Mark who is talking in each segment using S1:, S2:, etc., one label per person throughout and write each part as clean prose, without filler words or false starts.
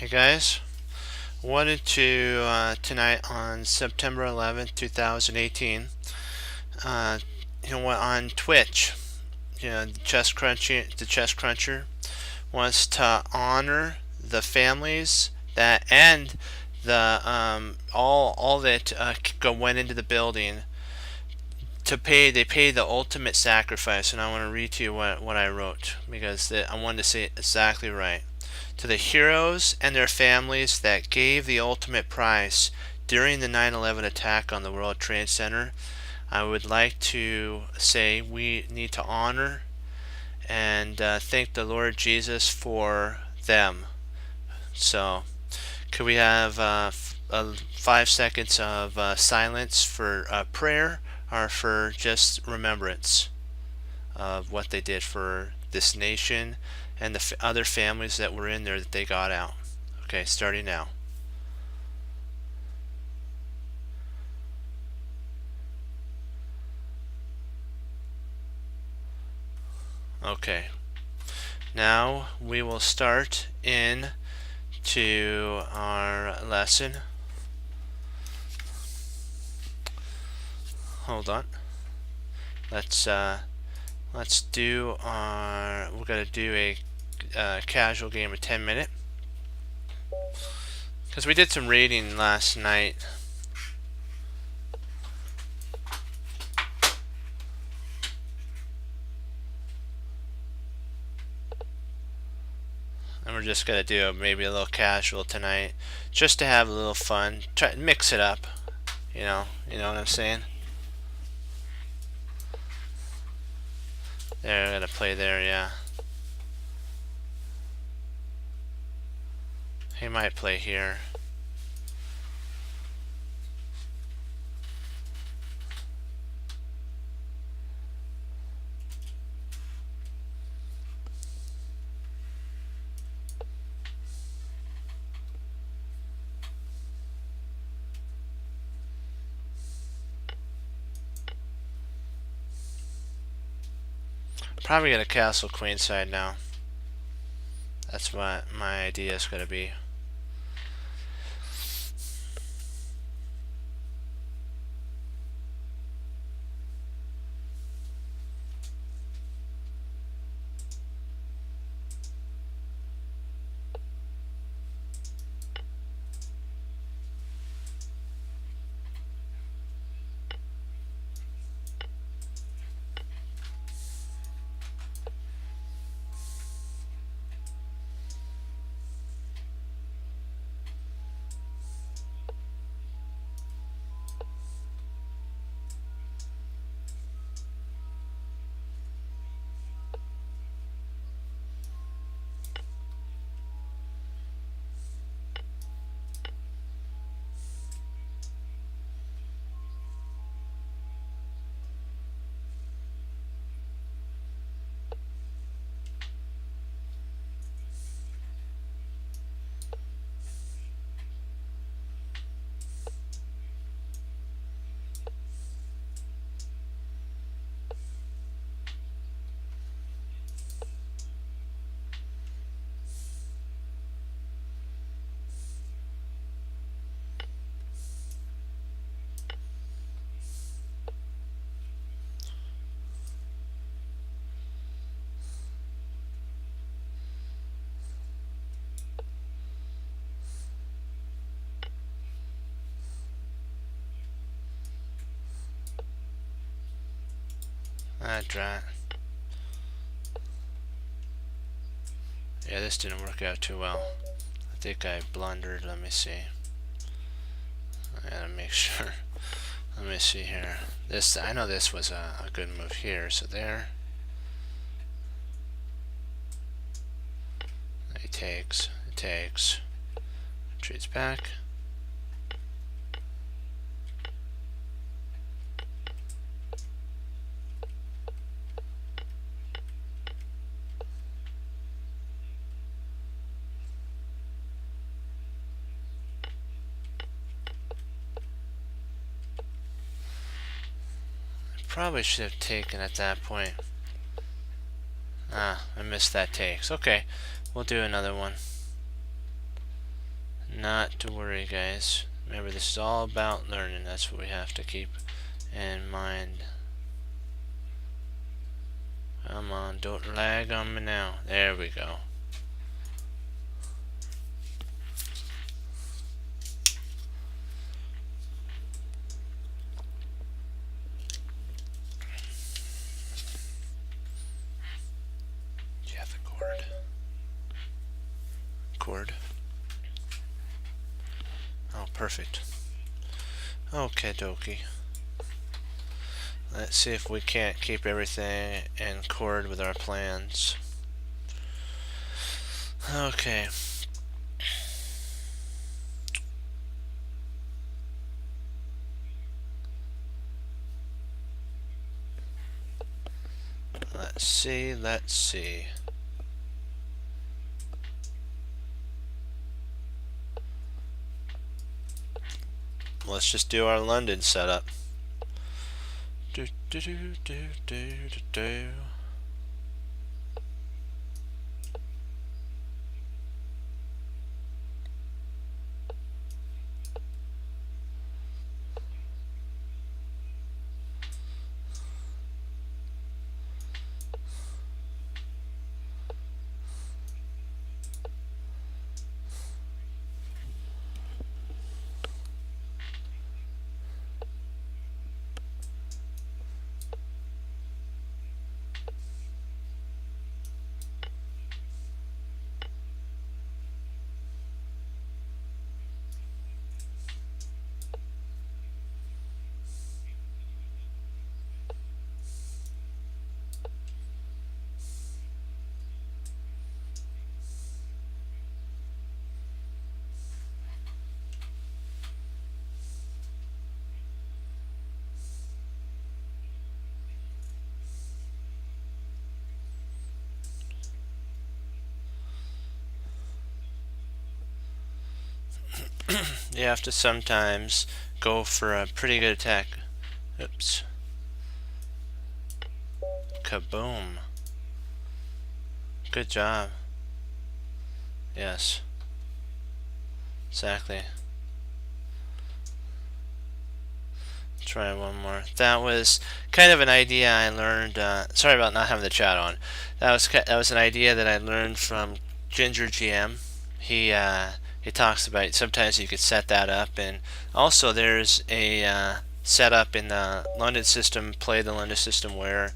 S1: Hey guys, wanted to tonight on September 11th, 2018, uh, on Twitch, the Chess Cruncher wants to honor the families that and the all that went into the building to pay. They pay the ultimate sacrifice, and I want to read to you what I wrote because I wanted to say it exactly right. To the heroes and their families that gave the ultimate price during the 9/11 attack on the World Trade Center, I would like to say we need to honor and thank the Lord Jesus for them. So, could we have 5 seconds of silence for prayer or for just remembrance of what they did for this nation and the other families that were in there that they got out? Okay, starting now. Okay, now we will start in to our lesson. Hold on. Let's do our. We're gonna do a casual game of 10-minute because we did some reading last night. And we're just gonna do maybe a little casual tonight, just to have a little fun. Try to mix it up, you know what I'm saying. There, I'm gonna play there, yeah. He might play here. Probably gonna castle queenside now. That's what my idea is gonna be. That's right. Yeah, this didn't work out too well. I think I blundered. Let me see. I gotta make sure. Let me see here. I know this was a good move here. So there. It takes. Retreats back. Probably should have taken at that point. I missed that takes. Okay, we'll do another one. Not to worry, guys. Remember, this is all about learning. That's what we have to keep in mind. Come on, don't lag on me now. There we go. Do you have the cord? Cord. Oh, perfect. Okay, dokie. Let's see if we can't keep everything in accord with our plans. Okay. Let's see, let's see. Let's just do our London setup. Do do do do do do do. You have to sometimes go for a pretty good attack. Oops. Kaboom. Good job. Yes. Exactly. Try one more. That was kind of an idea I learned. Sorry about not having the chat on. That was an idea that I learned from Ginger GM. He talks about sometimes you could set that up, and also there's a setup in the London system, Play the London system, where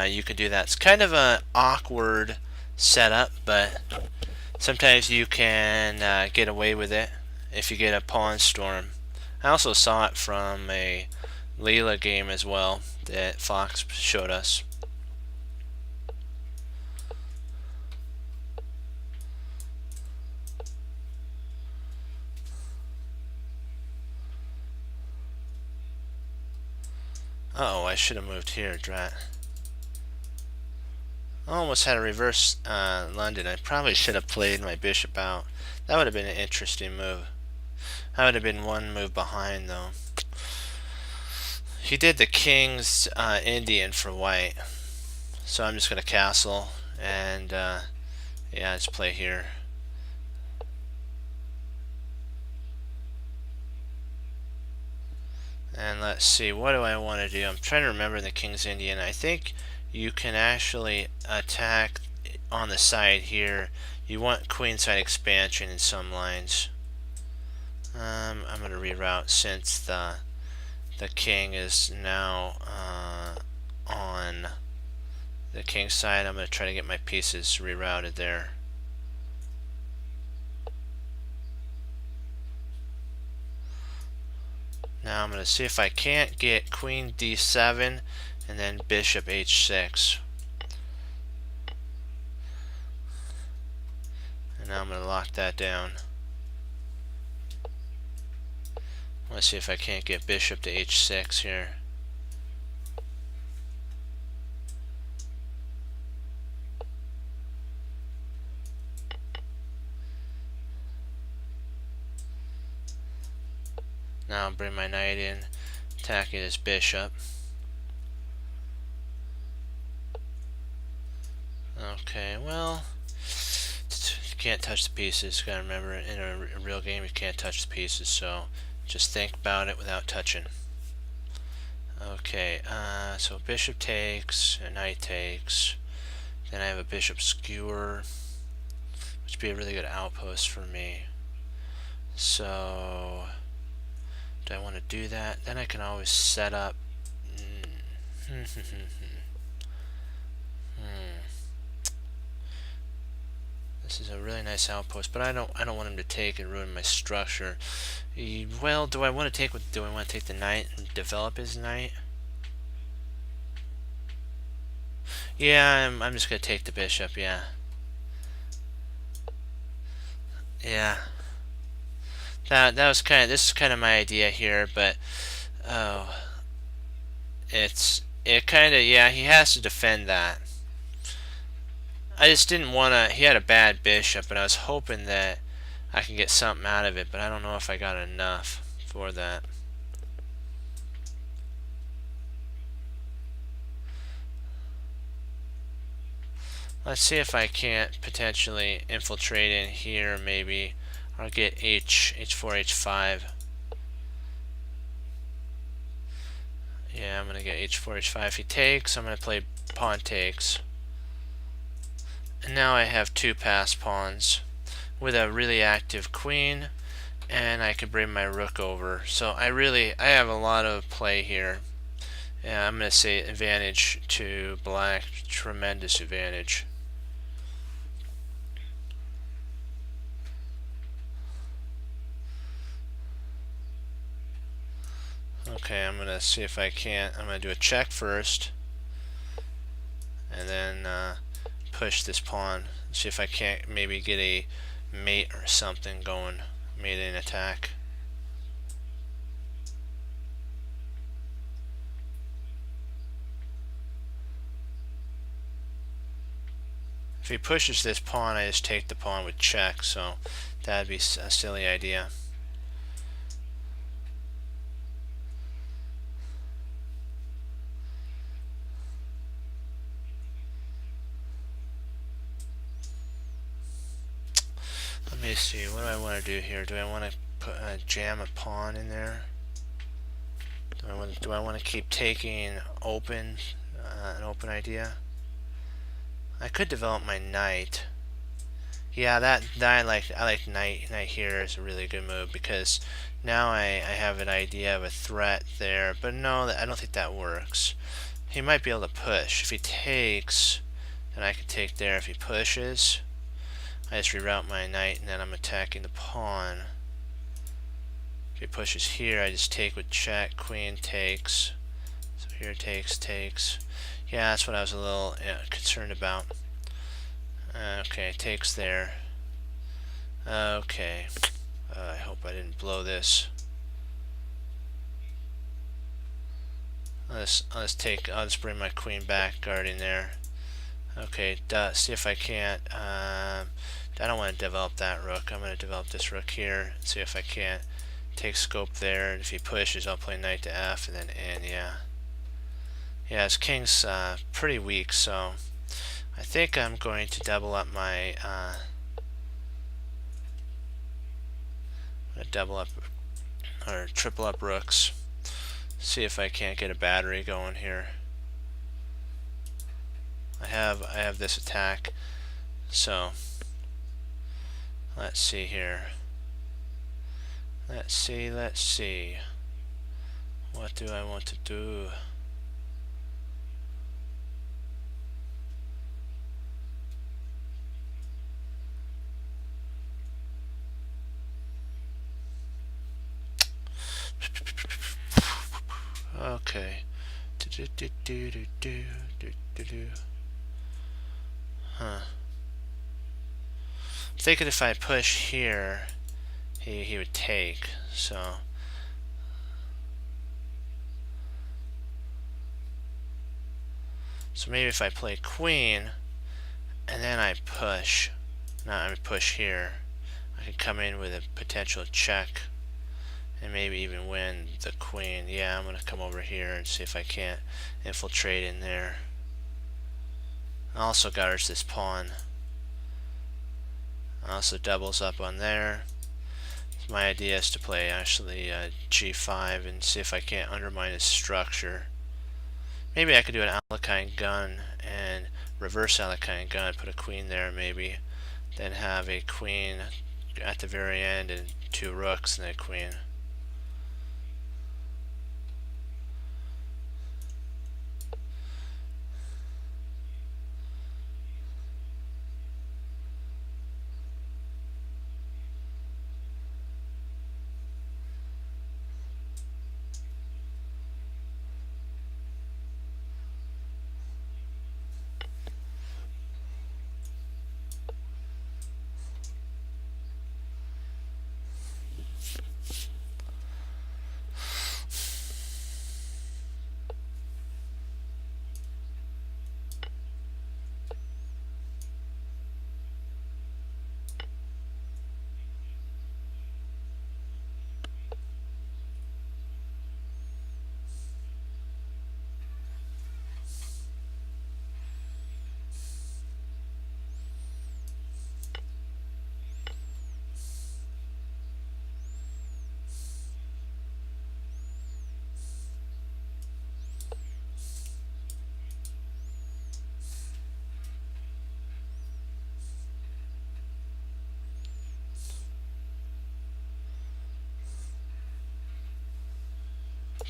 S1: you can do that. It's kind of an awkward setup, but sometimes you can get away with it if you get a pawn storm. I also saw it from a Leela game as well that Fox showed us. Uh oh, I should have moved here, drat. I almost had a reverse London. I probably should have played my bishop out. That would have been an interesting move. I would have been one move behind, though. He did the king's Indian for white. So I'm just going to castle and yeah, just play here. And let's see, what do I want to do? I'm trying to remember the king's Indian. I think you can actually attack on the side here. You want queenside expansion in some lines. I'm going to reroute since the king is now on the king's side. I'm going to try to get my pieces rerouted there. Now I'm going to see if I can't get queen d7 and then bishop h6. And now I'm going to lock that down. Let's see if I can't get bishop to h6 here. Now I'll bring my knight in, attacking his bishop. Okay, well, can't touch the pieces. Gotta remember, in a real game, you can't touch the pieces. So just think about it without touching. Okay, so bishop takes, and knight takes. Then I have a bishop skewer, which would be a really good outpost for me. So, do I want to do that? Then I can always set up. This is a really nice outpost, but I don't want him to take and ruin my structure. Well, do I want to take the knight and develop his knight? Yeah, I'm just gonna take the bishop. Yeah. Yeah. That was this is kind of my idea here, but oh, it kind of, yeah, he has to defend that. I just didn't want to. He had a bad bishop, and I was hoping that I can get something out of it, but I don't know if I got enough for that. Let's see if I can't potentially infiltrate in here, maybe. I'll get h4, h5. Yeah, I'm gonna get h4, h5. If he takes, I'm gonna play pawn takes. And now I have two passed pawns with a really active queen, and I can bring my rook over. So I have a lot of play here. Yeah, I'm gonna say advantage to black, tremendous advantage. Okay, I'm gonna see if I can't. I'm gonna do a check first, and then push this pawn. See if I can't maybe get a mate or something going. Mate in attack. If he pushes this pawn, I just take the pawn with check. So that'd be a silly idea. Let me see, what do I want to do here? Do I want to put jam a pawn in there? Do I want to keep taking open, an open idea? I could develop my knight. Yeah, that I like knight here is a really good move, because now I have an idea of a threat there. But no, I don't think that works. He might be able to push. If he takes, then I could take there. If he pushes, I just reroute my knight, and then I'm attacking the pawn. If he pushes here, I just take with check. Queen takes. So here takes. Yeah, that's what I was a little concerned about. Okay, takes there. Okay. I hope I didn't blow this. I'll just bring my queen back, guarding there. Okay, see if I can't. I don't want to develop that rook. I'm going to develop this rook here. See if I can't take scope there. And if he pushes, I'll play knight to f and then in. Yeah. Yeah, his king's pretty weak, so I think I'm going to double up my. Double up or triple up rooks. See if I can't get a battery going here. I have this attack, so let's see here. Let's see. What do I want to do? Okay. Huh. I'm thinking if I push here, he would take. So maybe if I play queen and then I push, push here, I could come in with a potential check and maybe even win the queen. Yeah, I'm gonna come over here and see if I can't infiltrate in there. Also guards this pawn. Also doubles up on there. My idea is to play actually g5 and see if I can't undermine his structure. Maybe I could do an Alekhine gun and reverse Alekhine gun, put a queen there maybe, then have a queen at the very end and 2 rooks and a queen.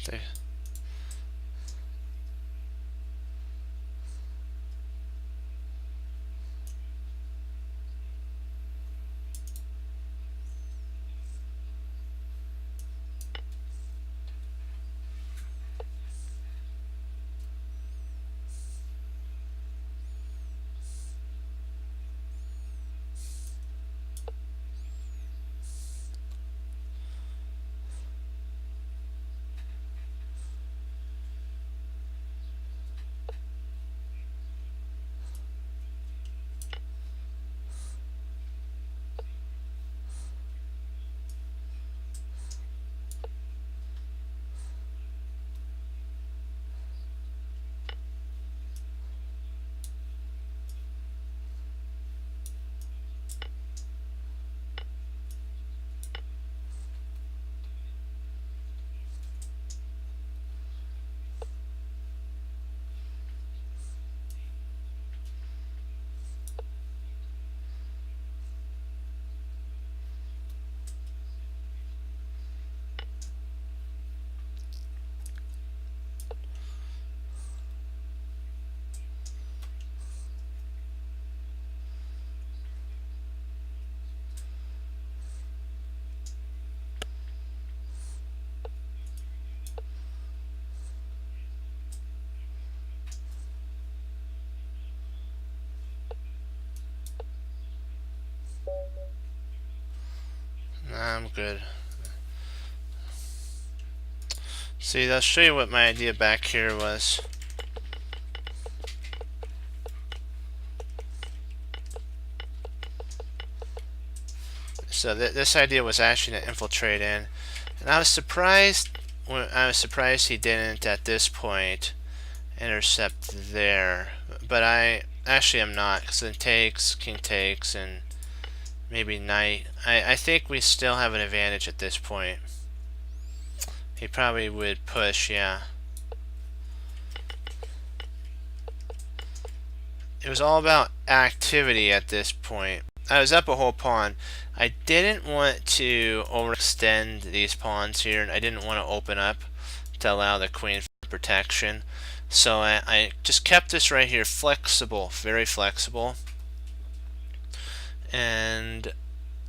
S1: There. I'm good. See, I'll show you what my idea back here was. So this idea was actually to infiltrate in, and I was surprised he didn't at this point intercept there. But I actually am not, because then takes, king takes, and maybe knight. I think we still have an advantage at this point. He probably would push, yeah. It was all about activity at this point. I was up a whole pawn. I didn't want to overextend these pawns here, and I didn't want to open up to allow the queen for protection. So I just kept this right here flexible, very flexible. And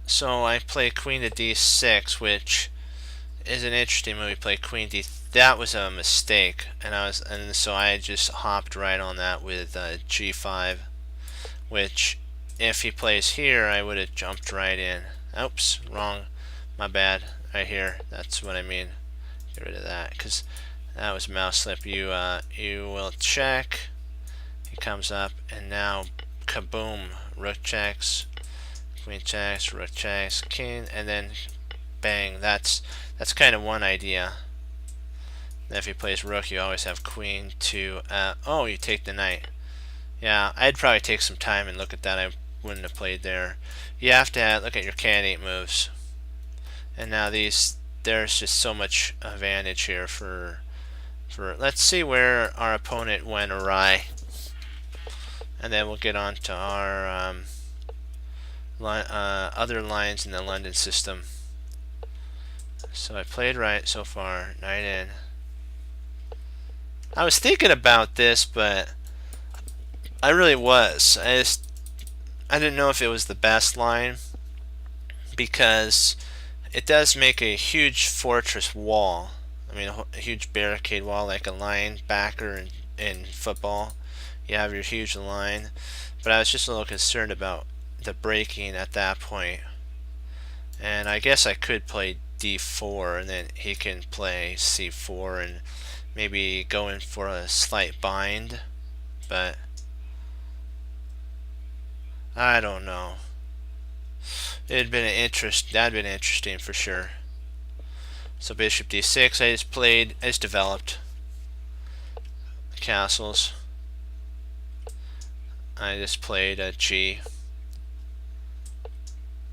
S1: so I play queen to d6, which is an interesting move. We play queen d. That was a mistake, and so I just hopped right on that with g5, which if he plays here, I would have jumped right in. Oops, wrong. My bad. Right here. That's what I mean. Get rid of that, because that was mouse slip. You will check. He comes up, and now kaboom! Rook checks, queen checks, rook checks, king, and then bang. That's kind of one idea. Then if he plays rook, you always have queen to. Oh, you take the knight. Yeah, I'd probably take some time and look at that. I wouldn't have played there. You have to look at your candidate moves. And now there's just so much advantage here for let's see where our opponent went awry, and then we'll get on to our other lines in the London system. So I played right so far, knight in. I was thinking about this, but I really was. I didn't know if it was the best line, because it does make a huge fortress wall. I mean, a huge barricade wall, like a linebacker in football. You have your huge line, but I was just a little concerned about the breaking at that point. And I guess I could play d4, and then he can play c4 and maybe go in for a slight bind, but I don't know. That'd been interesting for sure. So bishop d6, I just developed castles. I just played a g.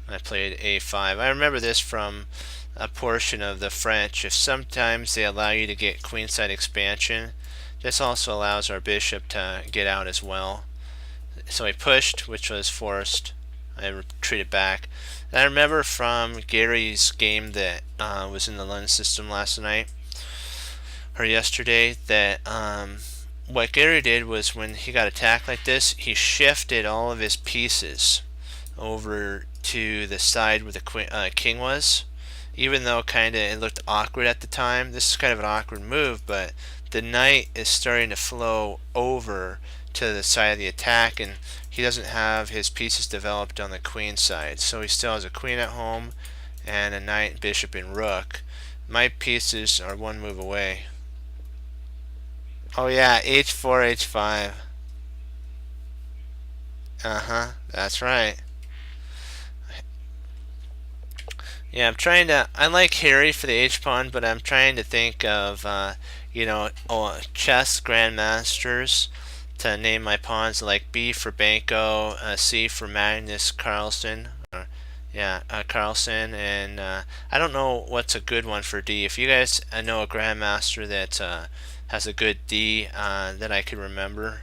S1: I played a5. I remember this from a portion of the French. If sometimes they allow you to get queenside expansion, this also allows our bishop to get out as well. So I pushed, which was forced. I retreated back. And I remember from Gary's game that was in the London system last night or yesterday, that what Gary did was, when he got attacked like this, he shifted all of his pieces over to the side where the king was, even though kind of it looked awkward at the time. This is kind of an awkward move, but the knight is starting to flow over to the side of the attack, and he doesn't have his pieces developed on the queen side, so he still has a queen at home and a knight, bishop, and rook. My pieces are one move away. Oh yeah, h4, h5. That's right. Yeah, I like Harry for the h-pawn, but I'm trying to think of, chess grandmasters to name my pawns, like B for Banco, C for Magnus Carlsen, Carlsen, and I don't know what's a good one for D. If you guys know a grandmaster that has a good D that I could remember,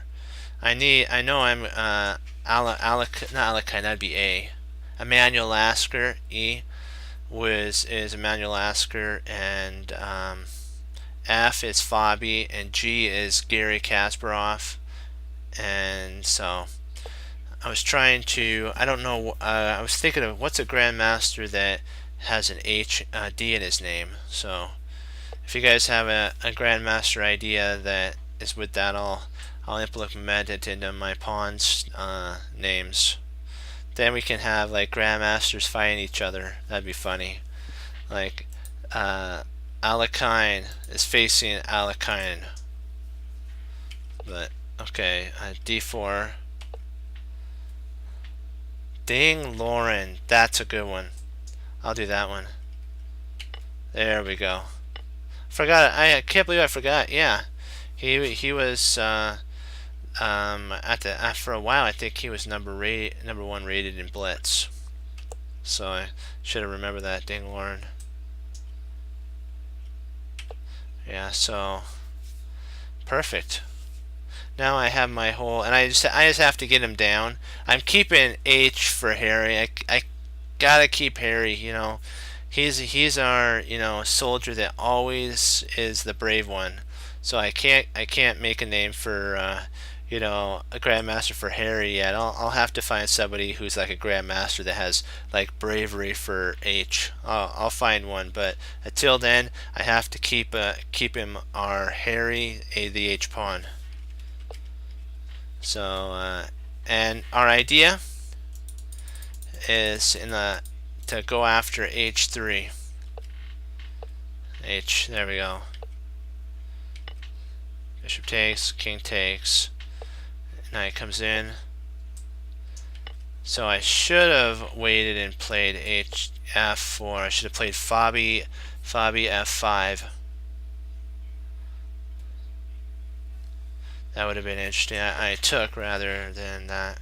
S1: I know I'm not Alekhine, that'd be A. Emmanuel Lasker, E is Emmanuel Lasker, and F is Fabi, and G is Gary Kasparov. And so I was trying to, I don't know, I was thinking of what's a grandmaster that has an D in his name. So if you guys have a grandmaster idea that is with that, I'll implement it into my pawns names. Then we can have like grandmasters fighting each other. That'd be funny. Like Alekhine is facing Alekhine. But okay, d4. Ding Lauren, that's a good one. I'll do that one. There we go. Forgot it. I can't believe I forgot. Yeah, he was for a while. I think he was number one rated in Blitz. So I should have remembered that. Ding Lauren. Yeah. So perfect. Now I have my whole, and I just have to get him down. I'm keeping H for Harry. I gotta keep Harry. He's our soldier that always is the brave one. So I can't make a name for a grandmaster for Harry yet. I'll have to find somebody who's like a grandmaster that has like bravery for H. I'll find one, but until then I have to keep him our Harry the H pawn. So and our idea is to go after h3. There we go. Bishop takes, king takes, knight comes in. So I should have waited and played f4. I should have played Fabi f5. That would have been interesting. I took rather than that.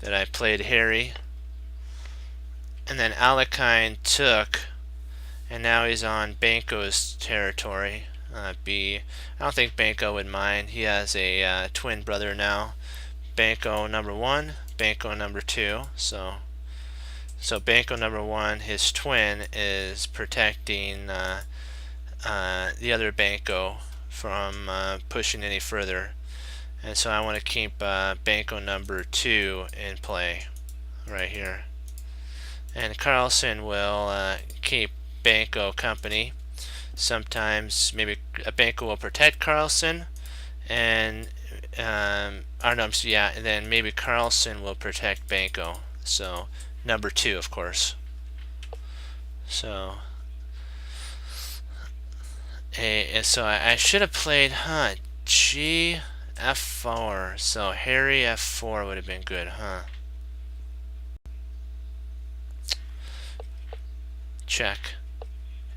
S1: that I played Harry. And then Alekhine took, and now he's on Banco's territory. B. I don't think Banco would mind. He has a twin brother now. Banco number 1, Banco number 2. So Banco number 1, his twin, is protecting the other Banco from pushing any further. And so I want to keep Banco number 2 in play right here. And Carlsen will keep Banco company. Sometimes maybe a Banco will protect Carlsen, and and then maybe Carlsen will protect Banco. So number 2, of course. So I should have played G F4. So Harry F4 would have been good, huh? Check.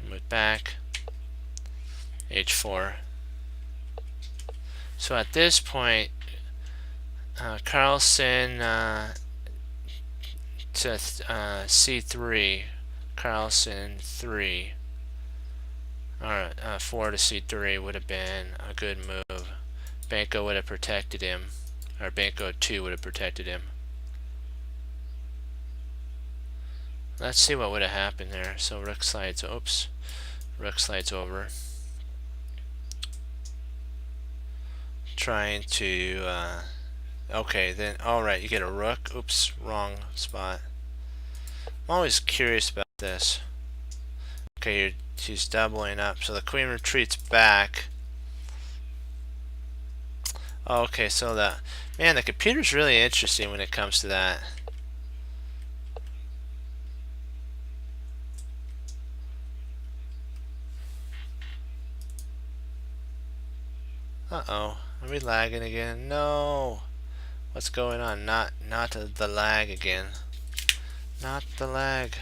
S1: Move back. H4. So at this point, Carlsen to C3. Carlsen 3. Or 4 to C3 would have been a good move. Banco would have protected him, or Banco 2 would have protected him. Let's see what would have happened there. So rook slides, rook slides over. Trying to, okay, then, alright, you get a rook. Oops, wrong spot. I'm always curious about this. Okay, she's doubling up. So the queen retreats back. Okay, so the computer's really interesting when it comes to that. Uh-oh, are we lagging again? No. What's going on? Not the lag again. Not the lag.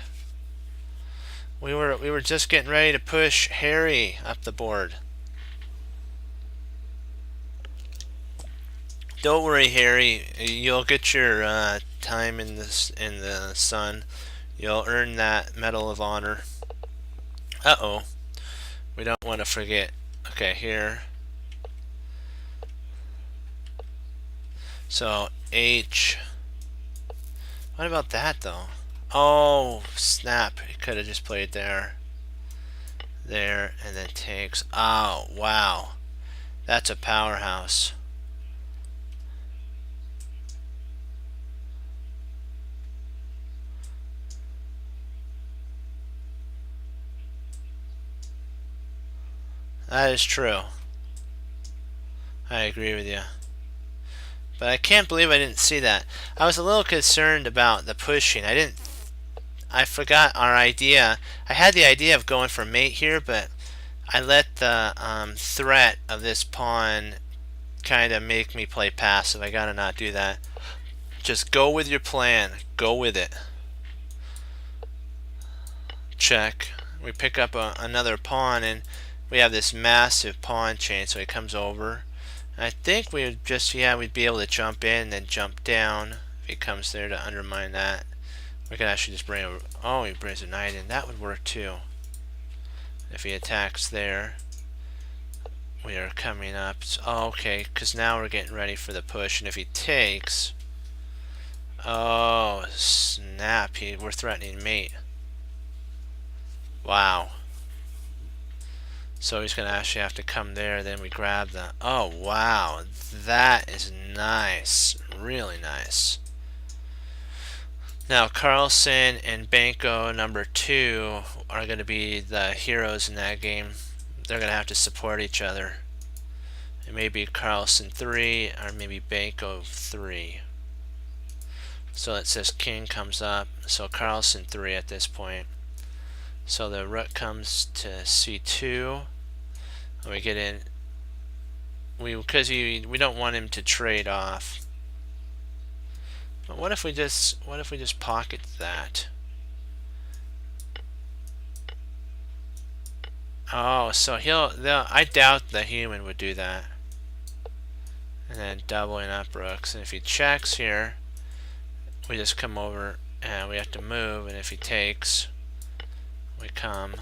S1: We were just getting ready to push Harry up the board. Don't worry, Harry. You'll get your time in the sun. You'll earn that Medal of Honor. Uh-oh. We don't want to forget. Okay, here. So H. What about that though? Oh snap! He could have just played there, and then takes. Oh wow, that's a powerhouse. That is true. I agree with you. But I can't believe I didn't see that. I was a little concerned about the pushing. I forgot our idea. I had the idea of going for mate here, but I let the threat of this pawn kind of make me play passive. I gotta not do that. Just go with your plan. Go with it. Check. We pick up another pawn, and we have this massive pawn chain, so he comes over. I think we would just, we'd be able to jump in and then jump down if he comes there to undermine that. We could actually just bring a, oh, he brings a knight in. That would work too. If he attacks there, we are coming up. Oh, okay, because now we're getting ready for the push. And if he takes, oh, snap, we're threatening mate. Wow. So he's going to actually have to come there, then we grab the... Oh, wow. That is nice. Really nice. Now, Carlsen and Banco number 2 are going to be the heroes in that game. They're going to have to support each other. It may be Carlsen 3 or maybe Banco 3. So it says king comes up. So Carlsen 3 at this point. So the rook comes to c2. And we get in. Because we don't want him to trade off. But what if we just pocket that? Oh, so I doubt the human would do that. And then doubling up rooks. And if he checks here, we just come over and we have to move, and if he takes, we come.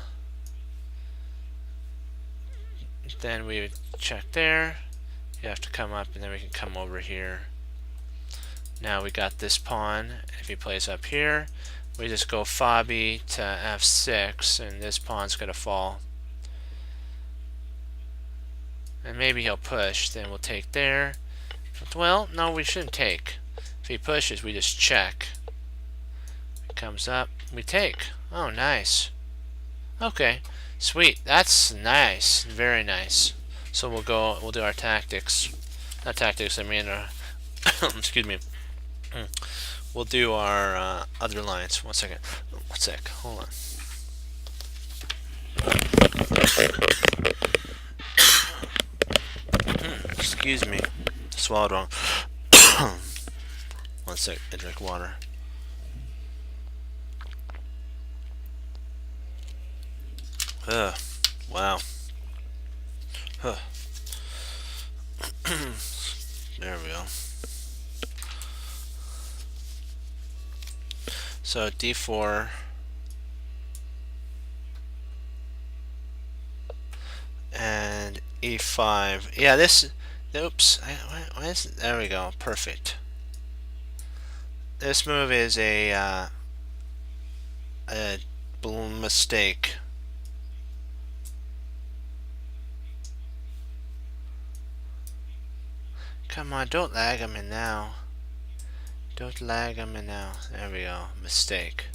S1: Then we would check there. You have to come up, and then we can come over here. Now we got this pawn. If he plays up here, we just go Fabi to f6, and this pawn's going to fall. And maybe he'll push, then we'll take there. Well, no, we shouldn't take. If he pushes, we just check. It comes up, we take. Oh, nice. Okay, sweet. That's nice. Very nice. So we'll do our tactics. Not tactics, I mean, excuse me. We'll do our other lines. One second. One sec. Hold on. Excuse me. Swallowed wrong. One sec. I drink water. Wow. Huh. There we go. So d4 and e5. Yeah, this. Oops. Why is it, there we go. Perfect. This move is a mistake. Come on, don't lag him in now. Don't lag him in now. There we go. Mistake.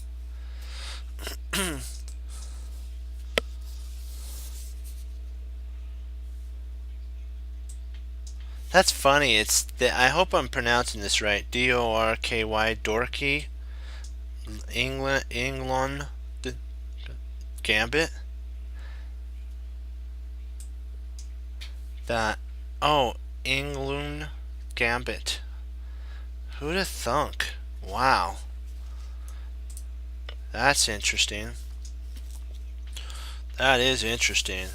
S1: That's funny. It's I hope I'm pronouncing this right. D-O-R-K-Y, Dorky. England Gambit. England Gambit. Who'd have thunk? Wow. That's interesting. That is interesting.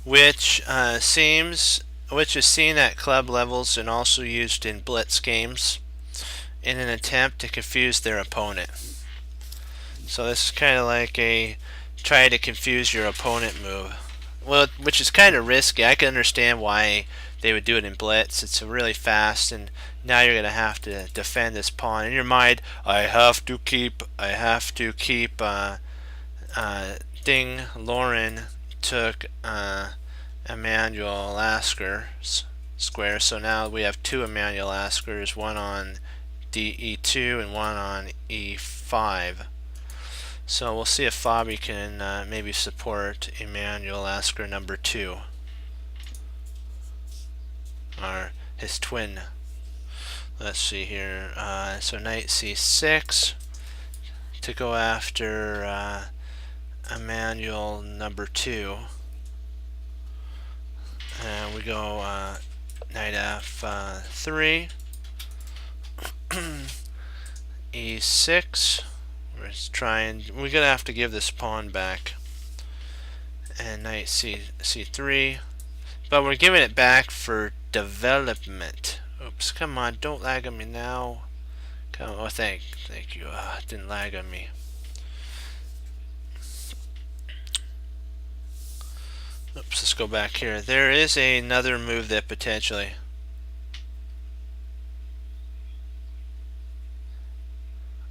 S1: Which is seen at club levels and also used in blitz games in an attempt to confuse their opponent. So this is kind of like a try to confuse your opponent move. Well, which is kind of risky. I can understand why they would do it in blitz. It's really fast, and now you're going to have to defend this pawn. In your mind, I have to keep Ding Lauren took Emanuel Lasker's square. So now we have two Emanuel Laskers, one on e2 and one on e5. So we'll see if Fabi can maybe support Emanuel Lasker number 2, or his twin. Let's see here. So knight c6 to go after Emanuel number 2. And we go knight f3, e6. We're gonna have to give this pawn back, and knight c3, but we're giving it back for development. Oops! Come on! Don't lag on me now. Come on! Oh, thank you. It didn't lag on me. Oops! Let's go back here. There is another move that potentially.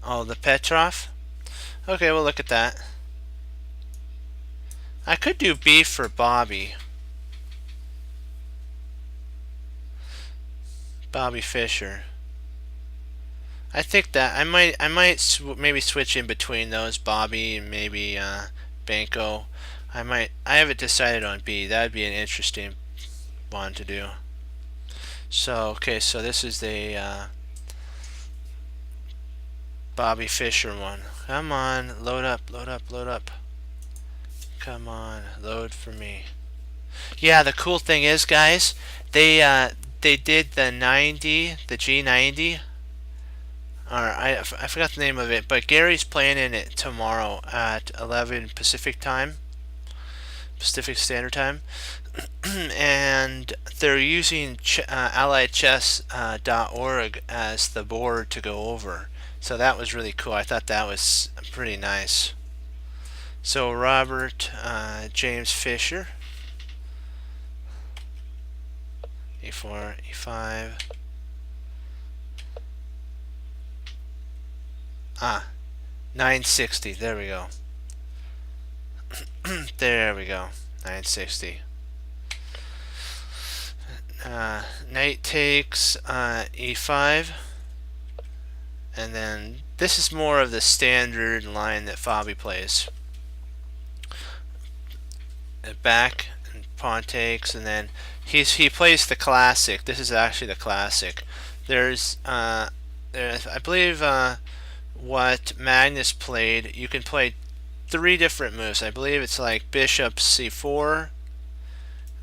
S1: Oh, the Petrov? Okay, we'll look at that. I could do B for Bobby. Bobby Fischer. I think that I might maybe switch in between those, Bobby and maybe Banco. I haven't decided on B. That'd be an interesting one to do. So okay, so this is the Bobby Fischer one. Come on, load up. Come on, load for me. Yeah, the cool thing is, guys, they did the G90, or I forgot the name of it, but Gary's playing in it tomorrow at 11 Pacific Standard Time, and they're using AlliedChess.org as the board to go over. So that was really cool. I thought that was pretty nice. So Robert James Fischer, e4, e5. 960. There we go. There we go. 960. Knight takes e5, and then this is more of the standard line that Fabi plays. Back and pawn takes, and then he plays the classic. This is actually the classic. There's I believe what Magnus played. You can play 3 different moves. I believe it's like bishop c4,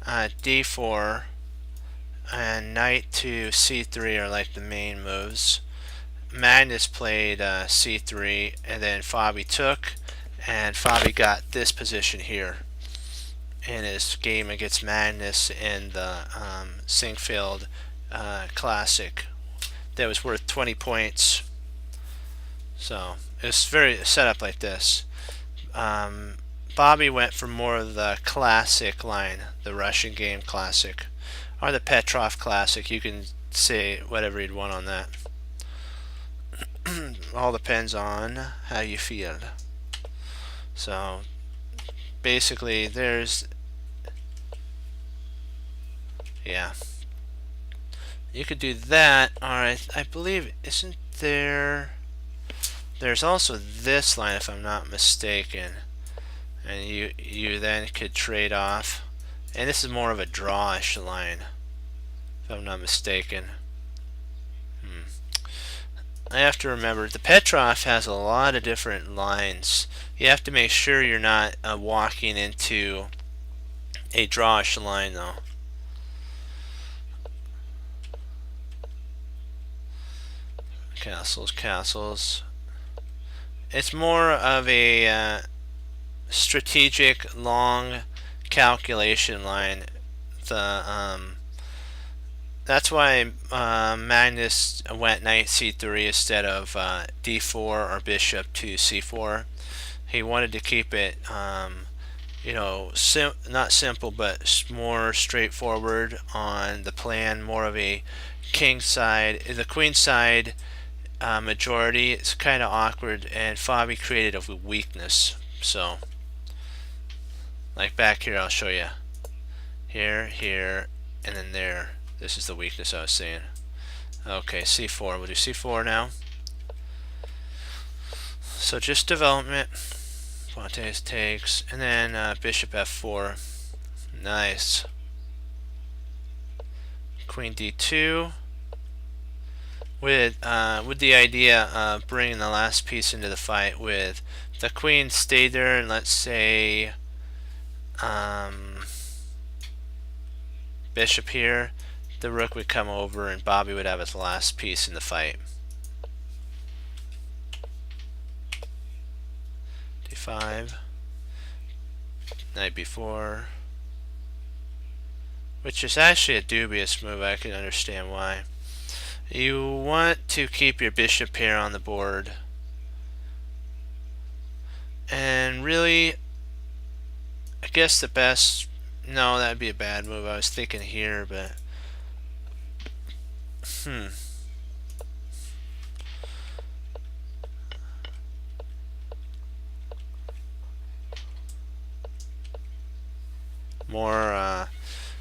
S1: d4, and knight to c3 are like the main moves. Magnus played c3, and then Fabi took, and Fabi got this position here in his game against Magnus in the Sinquefield Classic that was worth 20 points. So it's very set up like this. Bobby went for more of the classic line, the Russian game classic, or the Petrov classic. You can say whatever you'd want on that. All depends on how you feel. So basically there's, yeah, you could do that. Alright, I believe, isn't there's also this line if I'm not mistaken, and you then could trade off, and this is more of a drawish line if I'm not mistaken. I have to remember the Petrov has a lot of different lines. You have to make sure you're not walking into a drawish line though. Castles, castles. It's more of a strategic long calculation line. That's why Magnus went knight c3 instead of d4 or bishop to c4. He wanted to keep it, you know, not simple, but more straightforward on the plan, more of a king side. The queen side majority, it's kind of awkward, and Fabi created a weakness. So, like back here, I'll show you. Here, here, and then there. This is the weakness I was saying. Okay, c4. We'll do c4 now. So just development. Fontaines takes, and then bishop f4. Nice. Queen d2. With the idea of bringing the last piece into the fight, with the queen stayed there, and let's say bishop here, the rook would come over and Bobby would have his last piece in the fight. d5, knight b4, which is actually a dubious move. I can understand why. You want to keep your bishop here on the board, and really, I guess the best, no, that would be a bad move. I was thinking here, but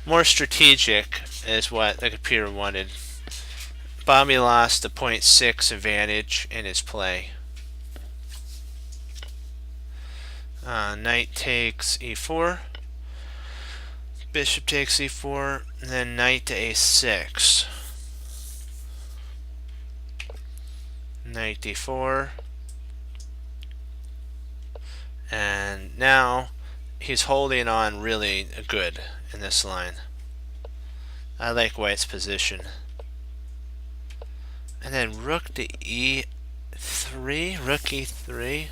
S1: more strategic is what the computer wanted. Bobby lost a 0.6 advantage in his play. Knight takes e4, bishop takes e4, and then knight to a6. Knight d4, and now he's holding on really good in this line. I like White's position. And then rook to e3, rook e3.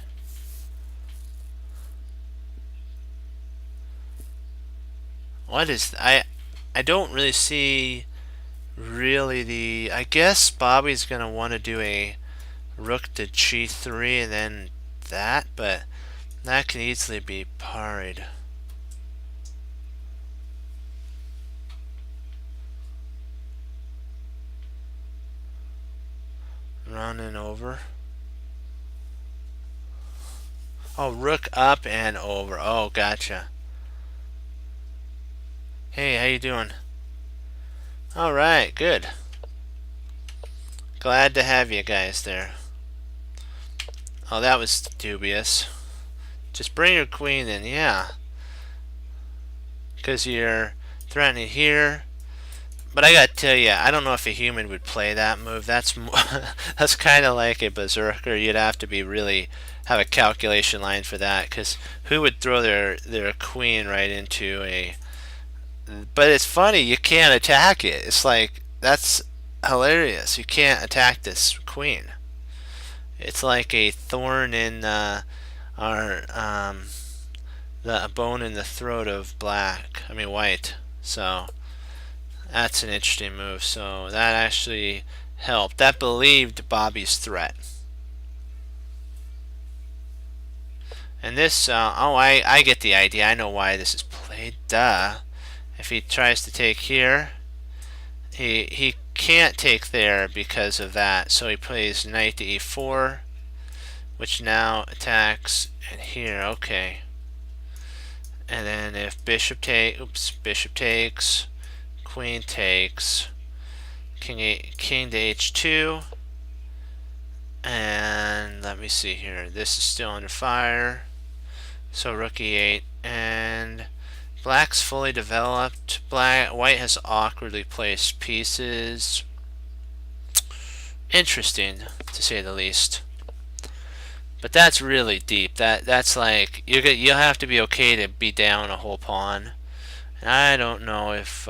S1: What is I don't really see really the, I guess Bobby's gonna want to do a rook to g3 and then that, but that can easily be parried. Running over. Oh, rook up and over. Oh, gotcha. Hey, how you doing? All right, good. Glad to have you guys there. Oh, that was dubious. Just bring your queen in, yeah. Because you're threatening here. But I gotta tell you, I don't know if a human would play that move. That's that's kind of like a berserker. You'd have to be really have a calculation line for that. Because who would throw their queen right into a? But it's funny, you can't attack it. It's like that's hilarious. You can't attack this queen. It's like a thorn in our the bone in the throat of black. I mean white. So. That's an interesting move. So that actually helped. That believed Bobby's threat. And this, oh, I get the idea. I know why this is played. Duh. If he tries to take here, he can't take there because of that. So he plays knight to e4, which now attacks and here. Okay. And then if bishop takes. Queen takes, king to h2, and let me see here. This is still under fire, so rook e8, and black's fully developed. White has awkwardly placed pieces. Interesting, to say the least. But that's really deep. That's like you'll have to be okay to be down a whole pawn. And I don't know if.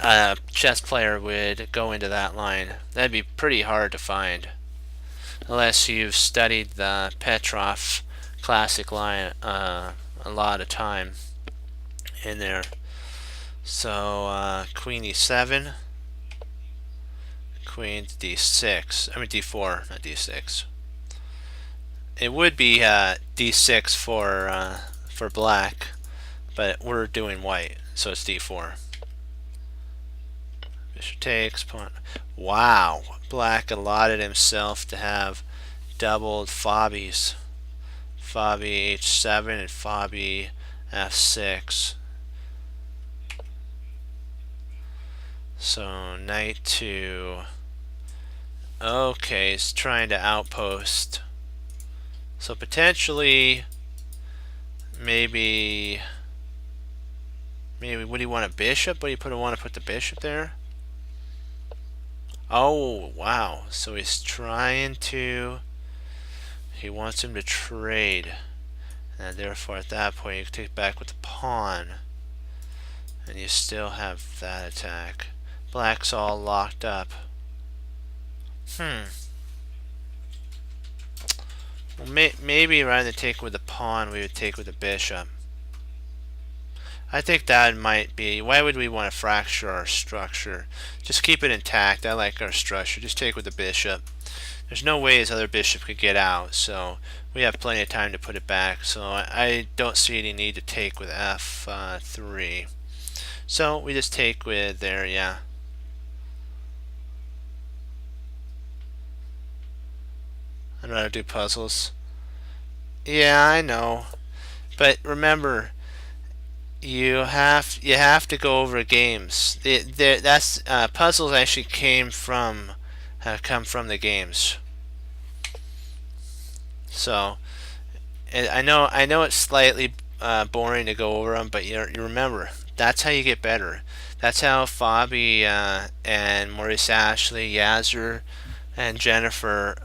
S1: A chess player would go into that line. That'd be pretty hard to find unless you've studied the Petrov classic line a lot of time in there. So queen e7, queen to d6. I mean d4, not d6. It would be d6 for black, but we're doing white, so it's d4. Bishop takes, pawn. Wow, black allotted himself to have doubled fobbies. Fobby h7 and fobby f6. So knight to. Okay, he's trying to outpost. So potentially, maybe. Would he want a bishop? Would he want to put the bishop there? Oh, wow. So he's trying to. He wants him to trade. And therefore, at that point, you can take back with the pawn. And you still have that attack. Black's all locked up. Well, maybe rather than take with the pawn, we would take with the bishop. I think that might be. Why would we want to fracture our structure? Just keep it intact. I like our structure. Just take with the bishop. There's no way his other bishop could get out, so we have plenty of time to put it back. So I don't see any need to take with f3. So we just take with there, yeah. I'd rather do puzzles. Yeah, I know. But remember, you have to go over games. That's puzzles actually have come from the games. So I know it's slightly boring to go over them, but you remember that's how you get better. That's how Fabi and Maurice Ashley, Yazzer, and Jennifer.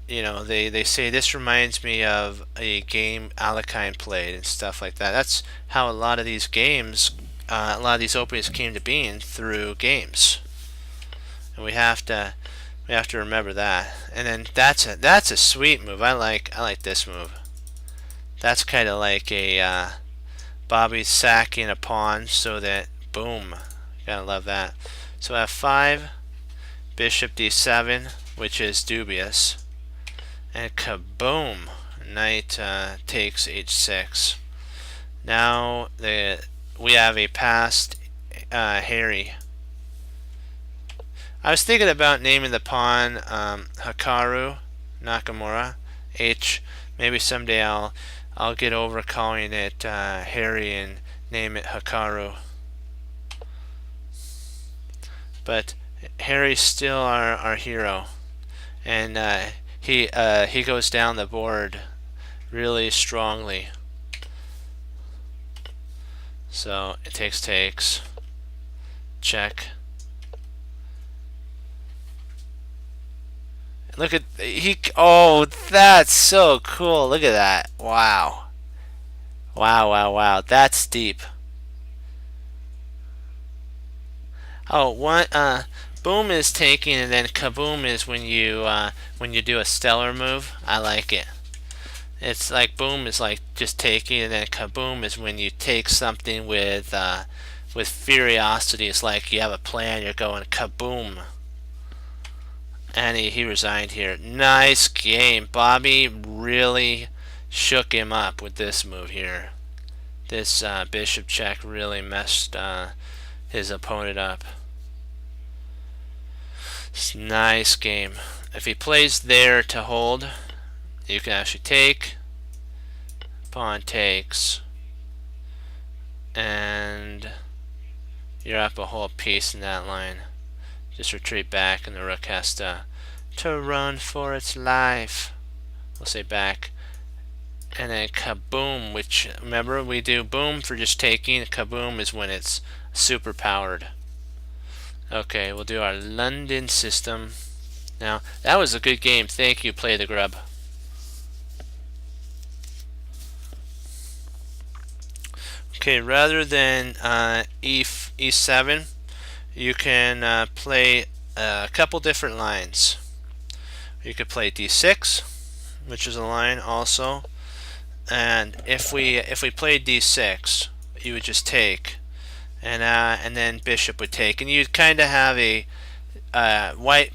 S1: They say this reminds me of a game Alekhine played and stuff like that. That's how a lot of these games, a lot of these openings came to being through games, and we have to remember that. And then that's a sweet move. I like this move. That's kind of like a Bobby sacking a pawn so that boom, gotta love that. So f5, bishop d7. which is dubious. And kaboom! Knight takes h6. Now we have a passed Harry. I was thinking about naming the pawn Hikaru Nakamura H. Maybe someday I'll get over calling it Harry and name it Hikaru. But Harry's still our hero, and he goes down the board really strongly. So it takes, check. Look at oh, that's so cool. Look at that. Wow. Wow. That's deep. Oh, one boom is taking, and then kaboom is when you do a stellar move. I like it. It's like boom is like just taking, and then kaboom is when you take something with furiosity. It's like you have a plan. You're going kaboom. And he resigned here. Nice game. Bobby really shook him up with this move here. This bishop check really messed his opponent up. It's a nice game. If he plays there to hold, you can actually take. Pawn takes. And you're up a whole piece in that line. Just retreat back, and the rook has to run for its life. We'll say back. And then kaboom, which, remember, we do boom for just taking. Kaboom is when it's super powered. Okay, we'll do our London system. Now, that was a good game. Thank you, Play the Grub. Okay, rather than E7, you can play a couple different lines. You could play D6, which is a line also. And if we played D6, you would just take, and then bishop would take, and you'd kind of have a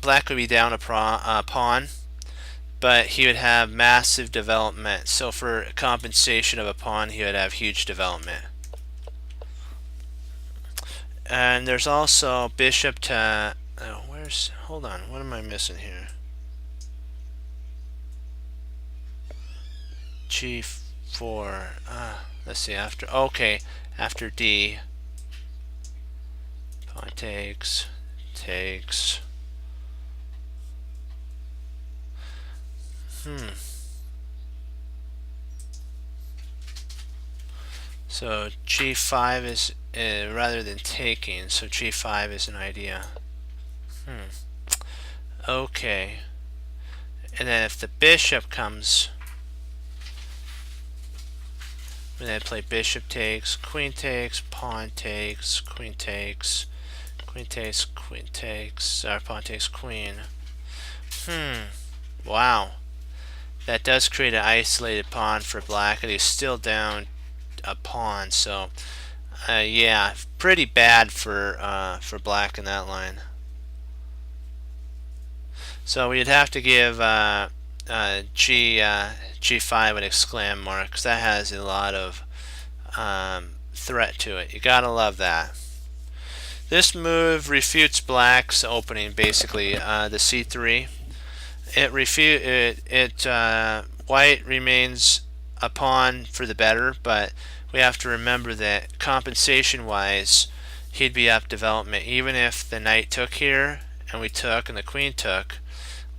S1: black would be down a pawn, but he would have massive development. So for compensation of a pawn, he would have huge development. And there's also bishop to hold on, what am I missing here? G4. Let's see, after D, pawn takes. So G5 is rather than taking, so G5 is an idea. Okay. And then if the bishop comes, and then play bishop takes, queen takes, pawn takes, queen takes, queen takes, queen takes, or pawn takes, queen. Wow. That does create an isolated pawn for black, and he's still down a pawn, so yeah, pretty bad for black in that line. So we'd have to give G5 an exclam mark, because that has a lot of threat to it. You gotta love that. This move refutes black's opening, basically, the C3. White remains a pawn for the better, but we have to remember that compensation-wise, he'd be up development. Even if the knight took here, and we took, and the queen took,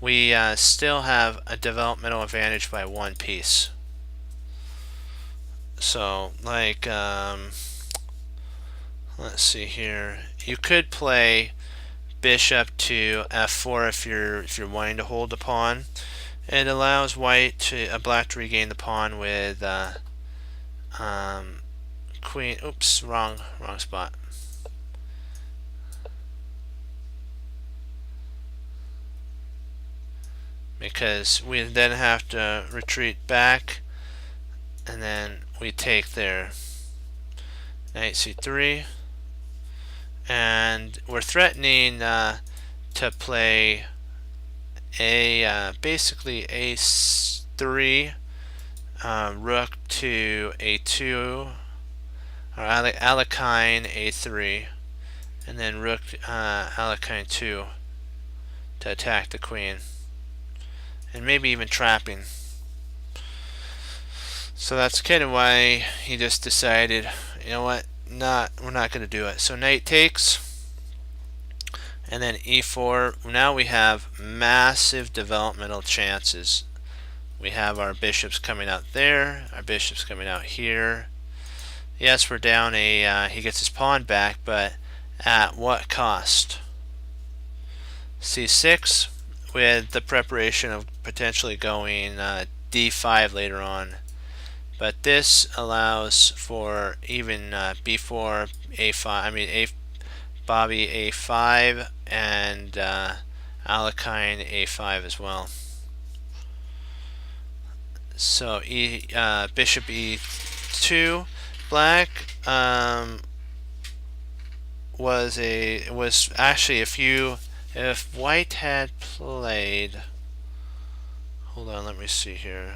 S1: we still have a developmental advantage by one piece. So, like, let's see here. You could play bishop to f4 if you're wanting to hold the pawn. It allows black to regain the pawn with queen. Oops, wrong spot. Because we then have to retreat back, and then we take there. Knight c3, and we're threatening to play basically a3, rook to a2, or Alekhine a3, and then rook Alekhine 2 to attack the queen, and maybe even trapping. So that's kind of why he just decided, you know what, we're not going to do it. So knight takes, and then e4. Now we have massive developmental chances. We have our bishops coming out there, our bishops coming out here. Yes, we're down he gets his pawn back, but at what cost? c6, with the preparation of potentially going d5 later on. But this allows for even b4, a5, Bobby a5, and Alekhine a5 as well. So bishop e2. Black was actually, if white had played, hold on, let me see here.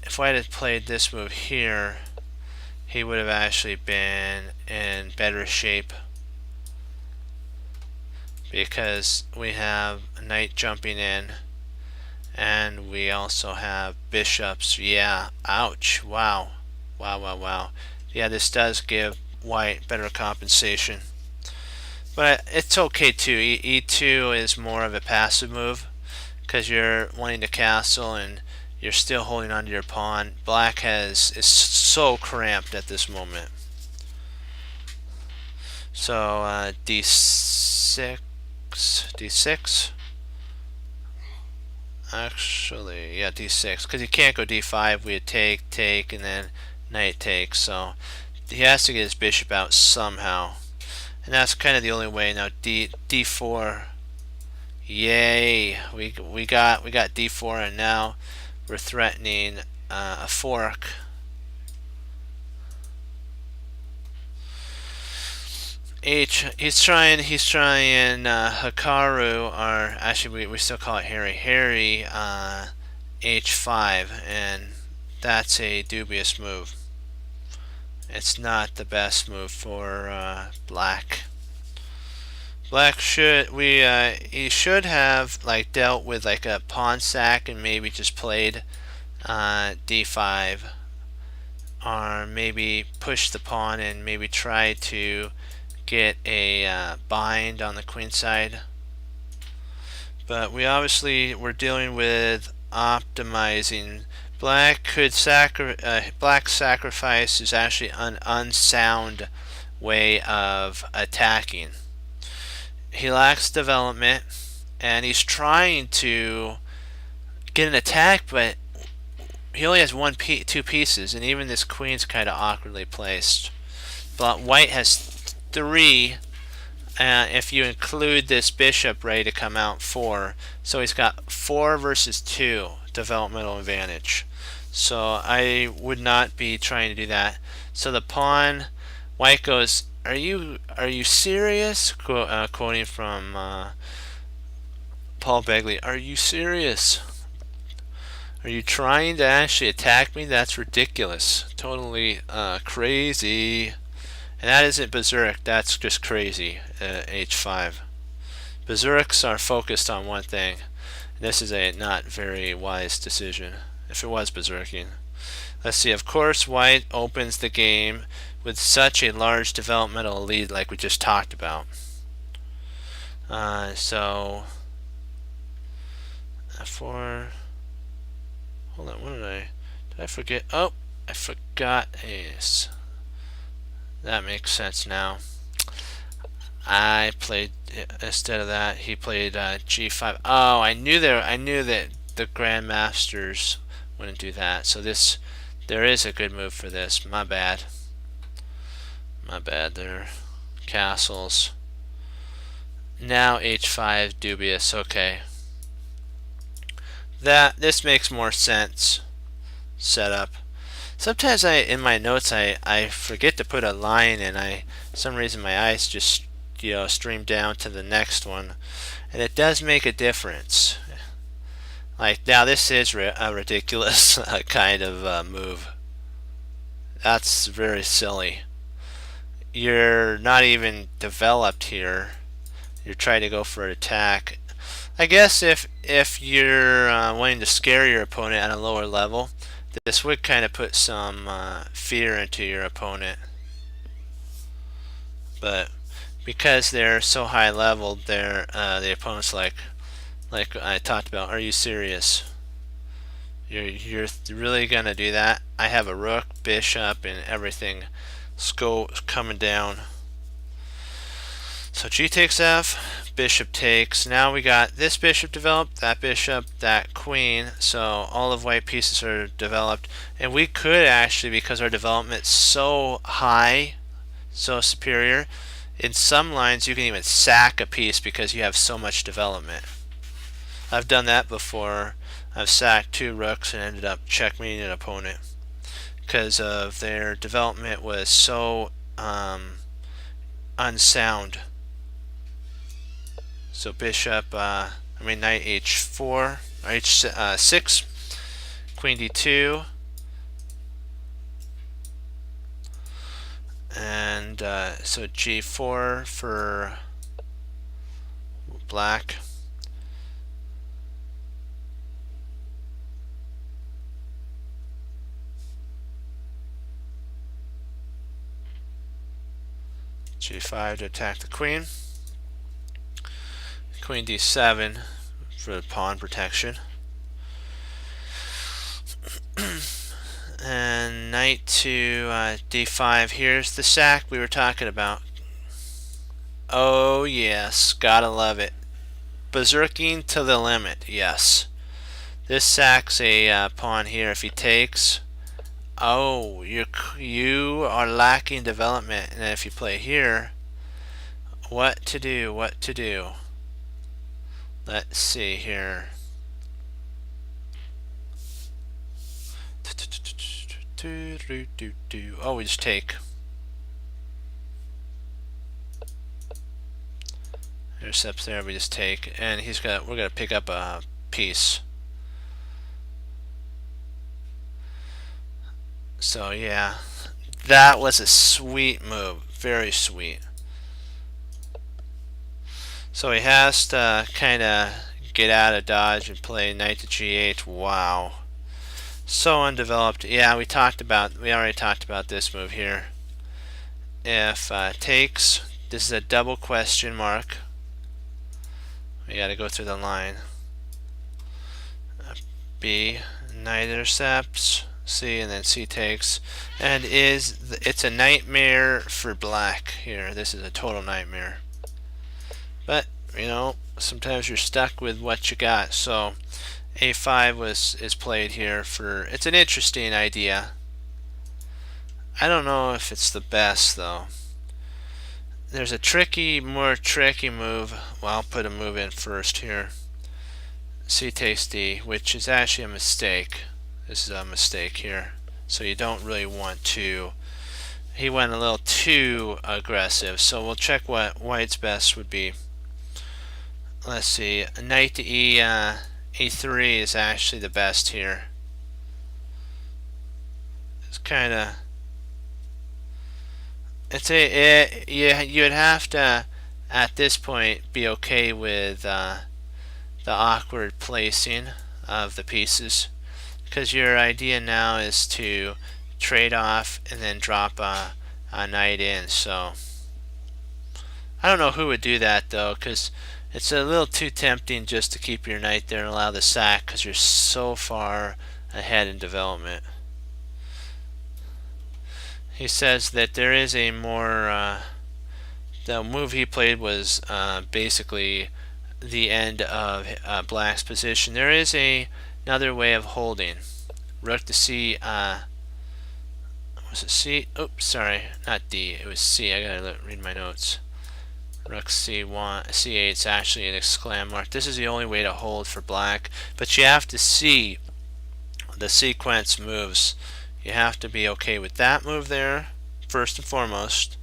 S1: If white had played this move here, he would have actually been in better shape, because we have knight jumping in, and we also have bishops. Yeah, ouch, wow. Yeah, this does give white better compensation, but it's okay too. E2 is more of a passive move, because you're wanting to castle and you're still holding on to your pawn. Black is so cramped at this moment. So d6, actually, yeah, d6, because he can't go d5. We would take, and then knight takes. So he has to get his bishop out somehow, and that's kind of the only way. Now d4, yay, we got d4, and now we're threatening a fork. He's trying Hikaru, or actually we still call it Harry h5, and that's a dubious move. It's not the best move for black. Black he should have like dealt with like a pawn sack and maybe just played d5, or maybe push the pawn and maybe try to get a bind on the queen side. But we're dealing with optimizing. Black sacrifice is actually an unsound way of attacking. He lacks development, and he's trying to get an attack, but he only has two pieces, and even this queen's kind of awkwardly placed. But white has 3, if you include this bishop ready to come out, 4. So he's got 4 versus 2 developmental advantage. So I would not be trying to do that. So the pawn, white goes, are you serious? Quoting from Paul Begley, are you serious? Are you trying to actually attack me? That's ridiculous. Totally crazy. And that isn't berserk, that's just crazy. H5. Berserks are focused on one thing. This is a not very wise decision, if it was berserking. Let's see, of course white opens the game with such a large developmental lead like we just talked about. So f4, hold on, did I forget? Oh, I forgot ace. That makes sense now. I played, instead of that, he played g5. Oh, I knew that the grandmasters wouldn't do that. So there is a good move for this. My bad there. Castles. Now h5, dubious. Okay. This makes more sense. Setup. Sometimes in my notes I forget to put a line, and some reason my eyes just stream down to the next one, and it does make a difference. Like now, this is a ridiculous kind of move. That's very silly. You're not even developed here. You're trying to go for an attack. I guess if you're wanting to scare your opponent at a lower level, this would kind of put some fear into your opponent. But because they're so high level, the opponent's like I talked about. Are you serious? You're really gonna do that? I have a rook, bishop, and everything coming down. So g takes f, bishop takes. Now we got this bishop developed, that bishop, that queen. So all of white pieces are developed, and we could actually, because our development's so high, so superior, in some lines you can even sack a piece because you have so much development. I've done that before. I've sacked 2 rooks and ended up checkmating an opponent because of their development was so unsound. So bishop, knight h4, or h6, queen d2, and so g4 for black. g5 to attack the queen. Queen d7 for the pawn protection. And knight to d5. Here's the sack we were talking about. Oh yes, gotta love it. Berserking to the limit, yes. This sacks a pawn here. If he takes, oh, you are lacking development. And if you play here, what to do? What to do? Let's see here. Oh, we just take. Intercepts there. We just take, and we're gonna pick up a piece. So yeah, that was a sweet move. Very sweet. So he has to kind of get out of dodge and play knight to g8. Wow, so undeveloped. Yeah, we already talked about this move here. If takes, this is a double question mark. We got to go through the line. B, knight intercepts. C, and then C takes, and it's a nightmare for black here. This is a total nightmare. But sometimes you're stuck with what you got. So a5 is played here for. It's an interesting idea. I don't know if it's the best though. There's a more tricky move. Well, I'll put a move in first here. C takes D, which is actually a mistake. This is a mistake here. So you don't really want to. He went a little too aggressive. So we'll check what white's best would be. Let's see. Knight to E3 is actually the best here. It's kind of. You'd have to at this point be okay with the awkward placing of the pieces, because your idea now is to trade off and then drop a knight in. So I don't know who would do that though, because it's a little too tempting just to keep your knight there and allow the sack because you're so far ahead in development. He says that there is a more the move he played was basically the end of black's position. There is another way of holding. Rook to C. Was it C? Oops, sorry, not D. It was C. I gotta read my notes. Rook C1, C8 is actually an exclamation mark. This is the only way to hold for black, but you have to see the sequence moves. You have to be okay with that move there, first and foremost.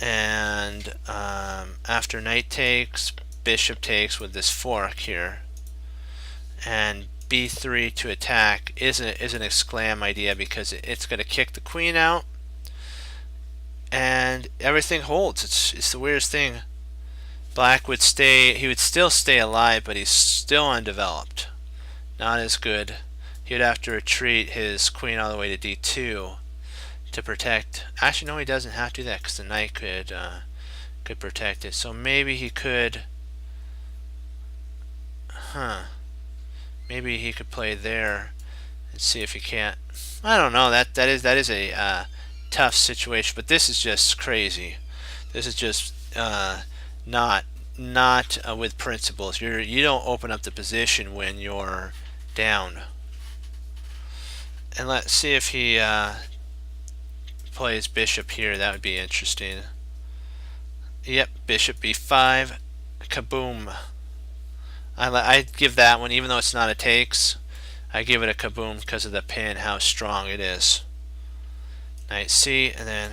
S1: and after knight takes, bishop takes with this fork here, and b3 to attack is an exclam idea because it's going to kick the queen out, and everything holds. It's the weirdest thing. Black would stay, he would still stay alive, but he's still undeveloped. Not as good. He would have to retreat his queen all the way to d2 to protect. Actually, no, he doesn't have to do that because the knight could protect it. So maybe he could. Maybe he could play there and see if he can't. I don't know. That is a tough situation, but this is just crazy. This is just not with principles. You don't open up the position when you're down. And let's see if he plays bishop here. That would be interesting. Yep, bishop b5, kaboom. I give that one, even though it's not a takes, I give it a kaboom because of the pin, how strong it is. Knight c, and then,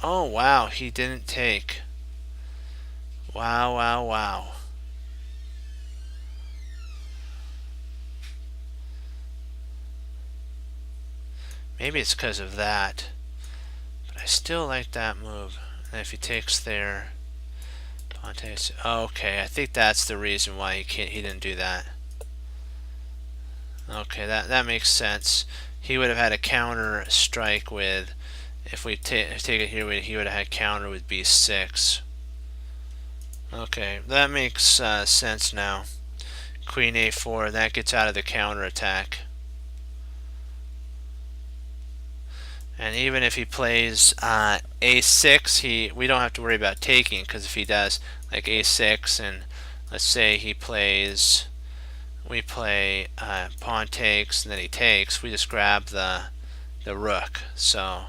S1: oh wow, he didn't take. Wow, wow, wow. Maybe it's because of that, but I still like that move. And if he takes there, pawn takes. Okay, I think that's the reason why he didn't do that. Okay, that makes sense. He would have had a counter strike with, if we take it here, he would have had counter with b6. Okay, that makes sense now. Queen a4, that gets out of the counter attack. And even if he plays a6, we don't have to worry about taking, because if he does like a6, and let's say we play pawn takes, and then he takes, we just grab the rook. So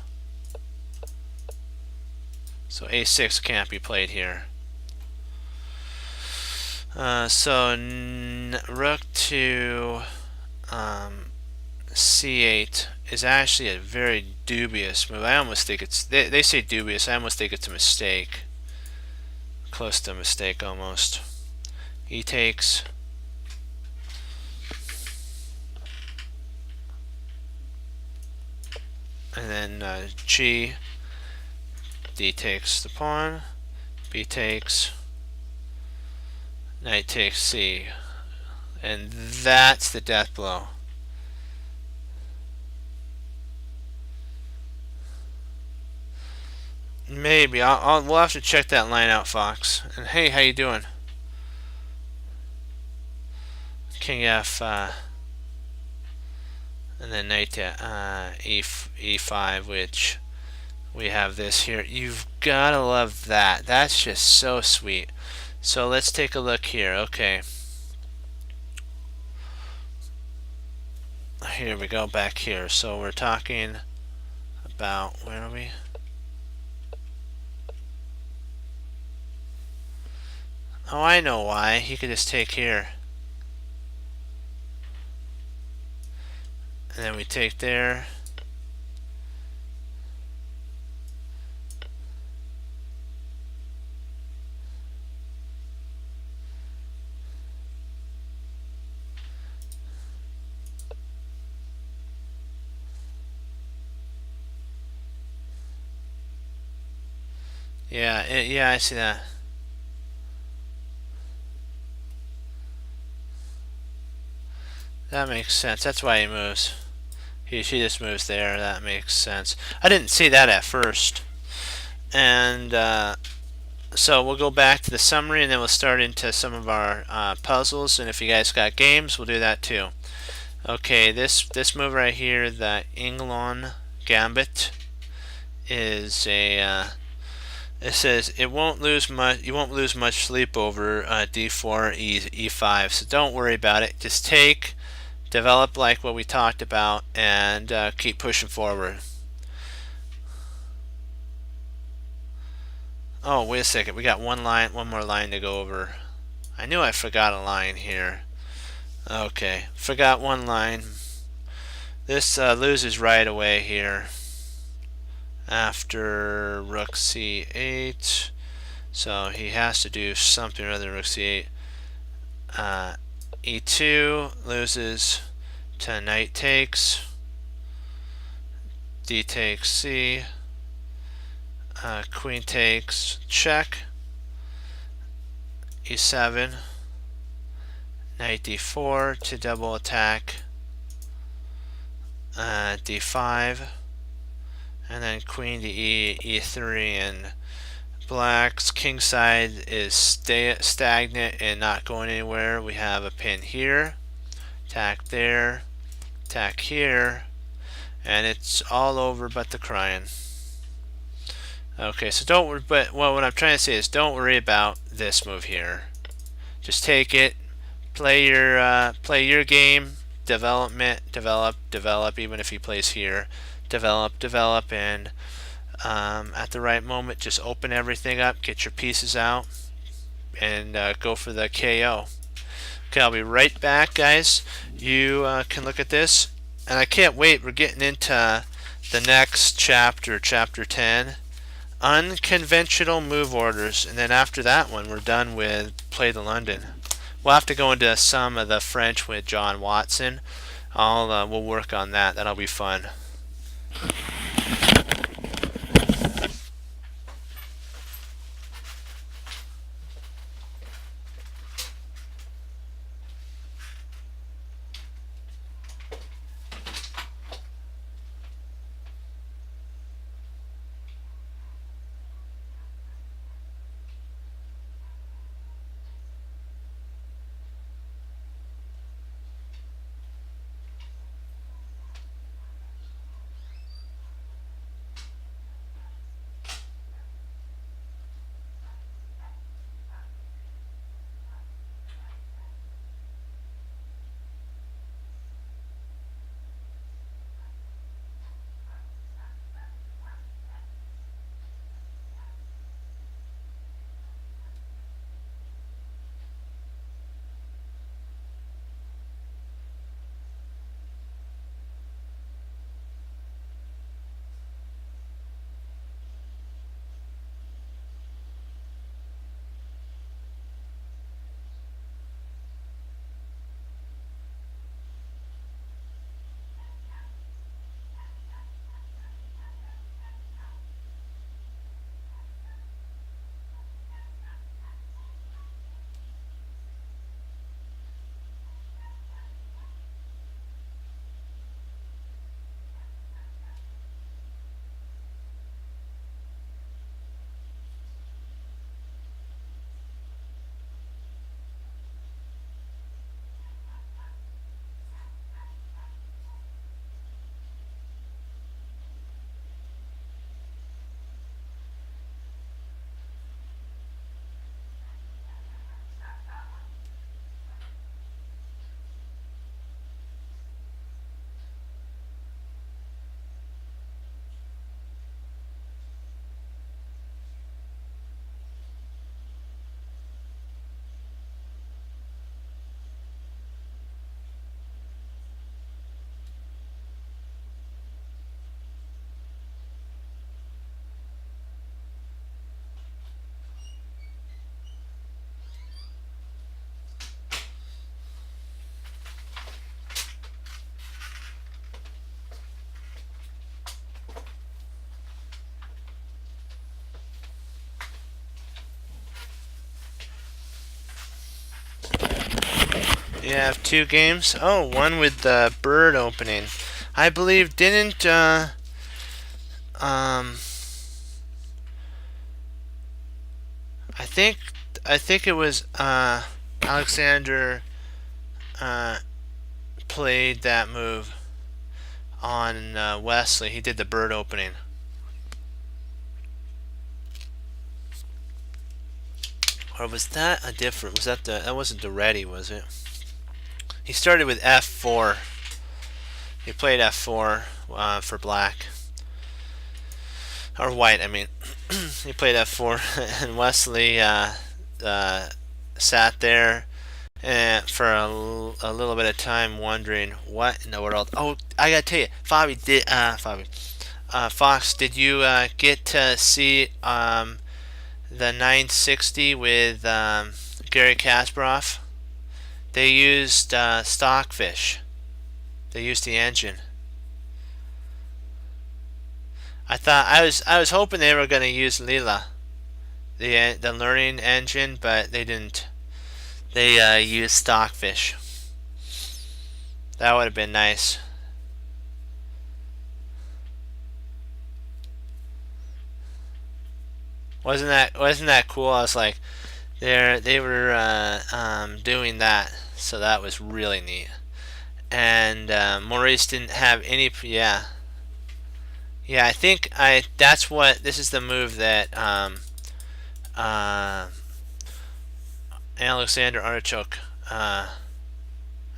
S1: a6 can't be played here. So rook to c8 is actually a very dubious move. I almost think it's, they say dubious, I almost think it's a mistake. Close to a mistake almost. He takes. And then g, d takes the pawn, b takes, knight takes c. And that's the death blow. Maybe we'll have to check that line out, Fox. And hey, how you doing? King f, and then knight to e5, which we have this here. You've gotta love that. That's just so sweet. So let's take a look here. Okay. Here we go, back here. So we're talking about, where are we? Oh, I know why. He could just take here. And then we take there. Yeah, I see that. That makes sense. That's why he moves. She just moves there. That makes sense. I didn't see that at first. And so we'll go back to the summary, and then we'll start into some of our puzzles. And if you guys got games, we'll do that too. Okay, this move right here, the Inglon Gambit, is a it says it won't lose much. You won't lose much sleep over d4, e5. So don't worry about it. Just take, develop like what we talked about, and keep pushing forward. Oh, wait a second. We got one more line to go over. I knew I forgot a line here. Okay, forgot one line. This loses right away here. after rook c8. So he has to do something other than rook c8. E2 loses to knight takes. D takes c. Queen takes check. E7. Knight d4 to double attack. D5. And then queen to E3, and black's kingside is stagnant and not going anywhere. We have a pin here, attack there, attack here, and it's all over but the crying. Okay, so don't worry, but what I'm trying to say is don't worry about this move here. Just take it, play your game, develop, even if he plays here. Develop, and at the right moment, just open everything up, get your pieces out, and go for the KO. Okay, I'll be right back, guys. You can look at this, and I can't wait. We're getting into the next chapter, chapter 10, unconventional move orders, and then after that one, we're done with Play the London. We'll have to go into some of the French with John Watson. We'll work on that. That'll be fun. You have two games. Oh, one with the bird opening. I believe didn't I think it was Alexander played that move on Wesley. He did the bird opening. Or was that a different? Was that wasn't the ready, was it? He started with F4. He played F4 for black. Or white, I mean. He played F4, and Wesley sat there for a little bit of time wondering what in the world. Oh, I gotta tell you, Fabi Fox, did you get to see the 960 with Gary Kasparov? They used Stockfish. They used the engine. I was hoping they were going to use Leela, the learning engine, but they didn't. They used Stockfish. That would have been nice. Wasn't that cool? I was like, they were doing that, so that was really neat. And Maurice didn't have any. Yeah, yeah. I think I. That's what. This is the move that uh, Alexander Artichoke.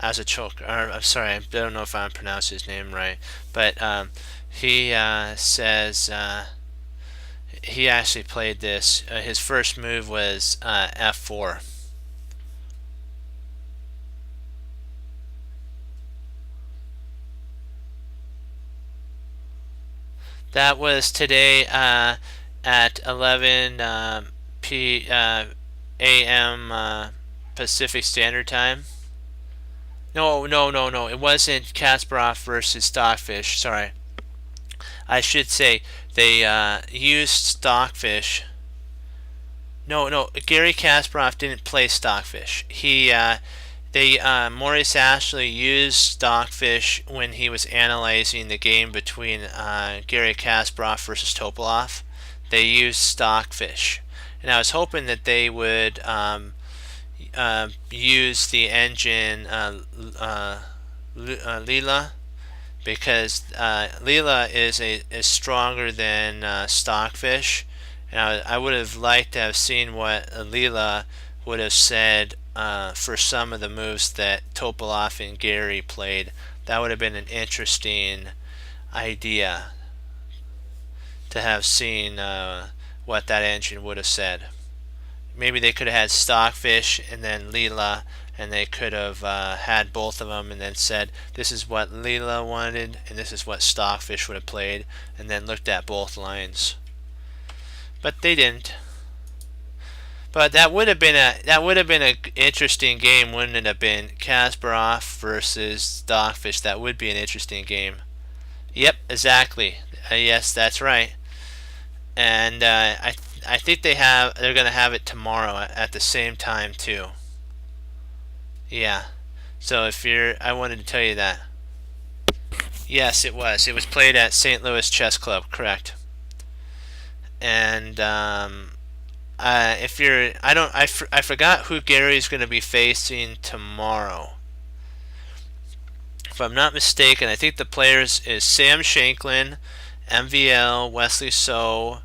S1: As a choke, or I'm sorry, I don't know if I'm pronouncing his name right, but he says he actually played this. His first move was F4. That was today at 11 a.m. Pacific Standard Time. No, no, no, no. It wasn't Kasparov versus Stockfish. Sorry. I should say they used Stockfish. No, no. Gary Kasparov didn't play Stockfish. Maurice Ashley used Stockfish when he was analyzing the game between Gary Kasparov versus Topalov. They used Stockfish, and I was hoping that they would use the engine Leela, because Leela is stronger than Stockfish, and I would have liked to have seen what Leela would have said for some of the moves that Topalov and Gary played. That would have been an interesting idea to have seen what that engine would have said. Maybe they could have had Stockfish and then Leela, and they could have had both of them and then said, this is what Leela wanted and this is what Stockfish would have played, and then looked at both lines. But they didn't. But that would have been an interesting game, wouldn't it have been? Kasparov versus Stockfish. That would be an interesting game. Yep, exactly. Yes, that's right. And I think they're gonna have it tomorrow at the same time too. Yeah. So I wanted to tell you that. Yes, it was. It was played at St. Louis Chess Club, correct? And if you're, I forgot who Gary's going to be facing tomorrow. If I'm not mistaken, I think the players is Sam Shanklin, MVL, Wesley So,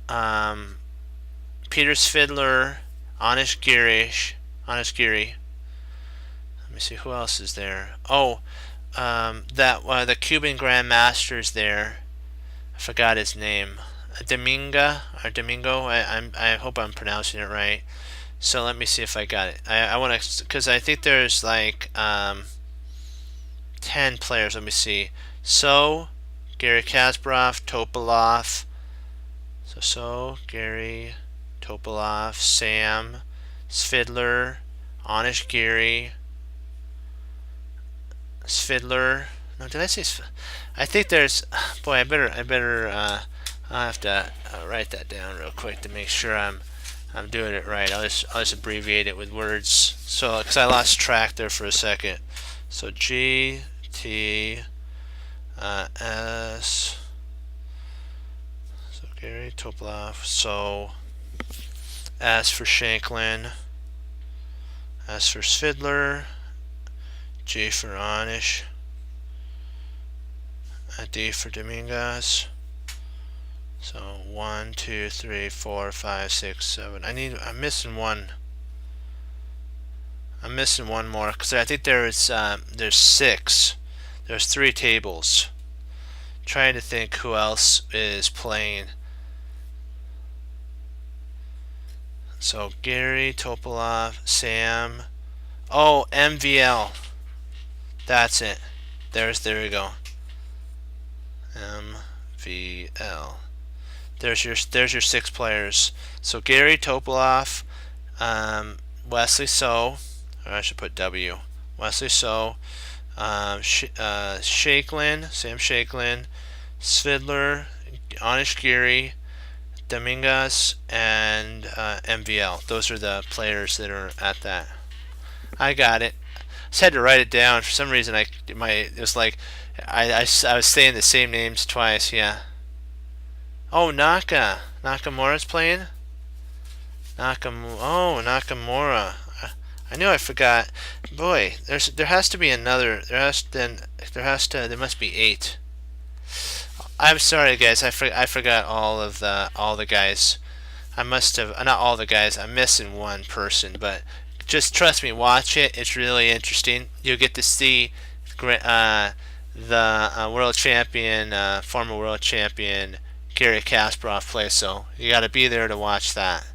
S1: Peter Svidler, Anish Giri. Let me see who else is there. Oh, the Cuban Grandmaster's there. I forgot his name. Domingo. I hope I'm pronouncing it right. So let me see if I got it. I want to, because I think there's like 10 players. Let me see. So Gary Kasparov, Topalov. So Gary, Topalov, Sam, Svidler, Anish Giri, Svidler. No, did I say? I think there's. Boy, I better. I'll have to write that down real quick to make sure I'm doing it right. I'll just abbreviate it with words. So, because I lost track there for a second. So G T S. So Gary Topalov. So S for Shanklin. S for Svidler. G for Anish. D for Dominguez. So 1, 2, 3, 4, 5, 6, 7. I'm missing one. I'm missing one more because I think there's 6. There's 3 tables. Trying to think who else is playing. So Gary, Topalov, Sam. Oh, MVL. That's it. There we go. MVL. There's your 6 players. So Gary, Topolov, Wesley So, or I should put W. Wesley So, Shakelin, Sam Shakelin, Svidler, Anish Giri, Dominguez, and MVL. Those are the players that are at that. I got it. I just had to write it down. For some reason, it was like I was saying the same names twice. Yeah. Oh, Nakamura's playing. Nakamura. I knew I forgot. Boy, there has to be another. There must be 8. I'm sorry, guys. I forgot all the guys. I must have not all the guys. I'm missing one person, but just trust me. Watch it. It's really interesting. You'll get to see the world champion, former world champion Garry Kasparov play. So you got to be there to watch that.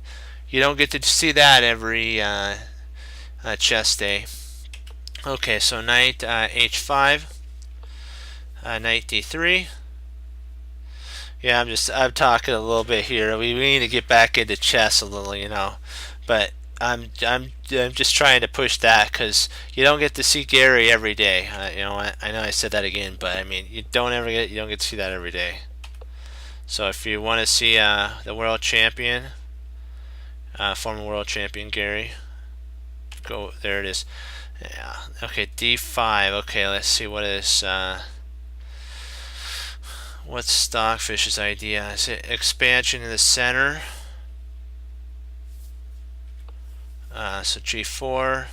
S1: You don't get to see that every chess day. Okay, so knight h5, knight d3. Yeah, I'm talking a little bit here. We need to get back into chess a little, But I'm just trying to push that because you don't get to see Gary every day. You know what? I know I said that again, but I mean you don't get to see that every day. So if you want to see the world champion, former world champion Gary, go there. It is. Yeah. Okay, d5. Okay, let's see what is. What's Stockfish's idea? Is it expansion in the center? So g4.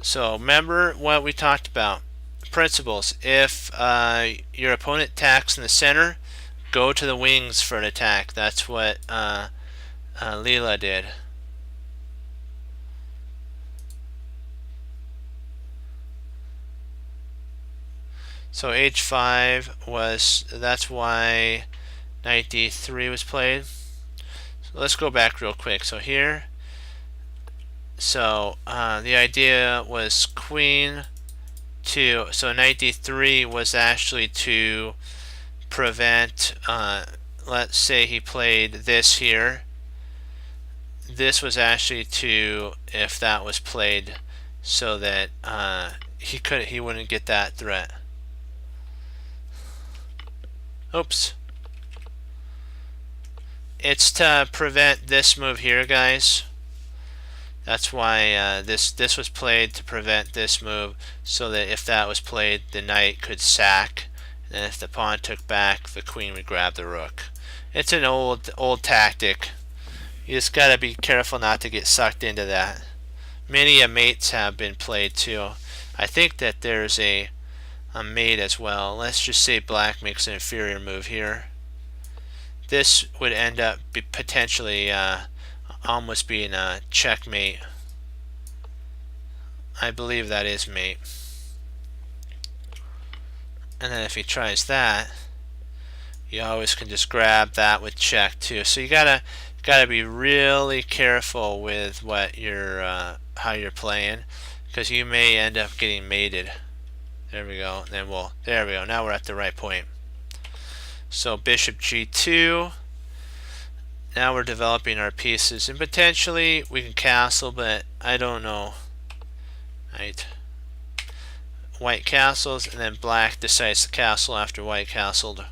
S1: So remember what we talked about. Principles. If your opponent attacks in the center, go to the wings for an attack. That's what Leela did. So h5 that's why knight d3 was played. So let's go back real quick. So here, the idea was queen to, so knight d3 was actually to prevent, let's say he played this here. This was actually to, if that was played, so that he wouldn't get that threat. Oops. It's to prevent this move here, guys. That's why this was played to prevent this move, so that if that was played, the knight could sack, and if the pawn took back, the queen would grab the rook. It's an old tactic. You just gotta be careful not to get sucked into that. Many mates have been played too. I think that there's a mate as well. Let's just say black makes an inferior move here. This would end up potentially almost being a checkmate. I believe that is mate. And then if he tries that, you always can just grab that with check too. So you gotta be really careful with what you're how you're playing, because you may end up getting mated. There we go. And then there we go. Now we're at the right point. So bishop g2. Now we're developing our pieces, and potentially we can castle, but I don't know. Right. White castles, and then black decides to castle after white castled.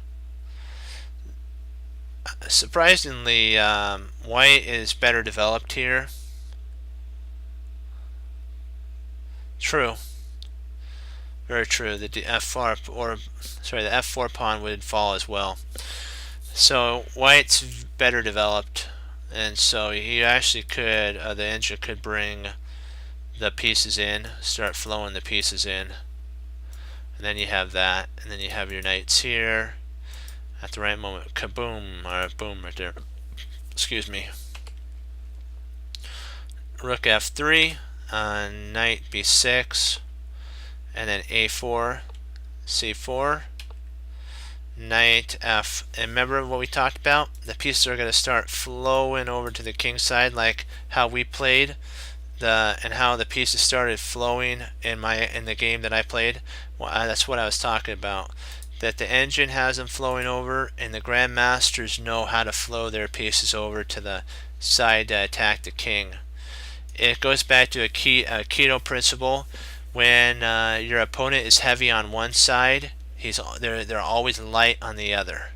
S1: Surprisingly, white is better developed here. True. Very true. The f4 pawn would fall as well. So white's better developed, and so he actually could, the engine could bring the pieces in, start flowing the pieces in, and then you have that, and then you have your knights here. At the right moment, kaboom, or boom right there. Excuse me. Rook f3, knight b6, and then a4, c4, knight f. And remember what we talked about? The pieces are going to start flowing over to the king side, like how we played, and how the pieces started flowing in the game that I played. Well, that's what I was talking about. that the engine has them flowing over, and the grandmasters know how to flow their pieces over to the side to attack the king. It goes back to a Keto principle. When your opponent is heavy on one side, they're always light on the other.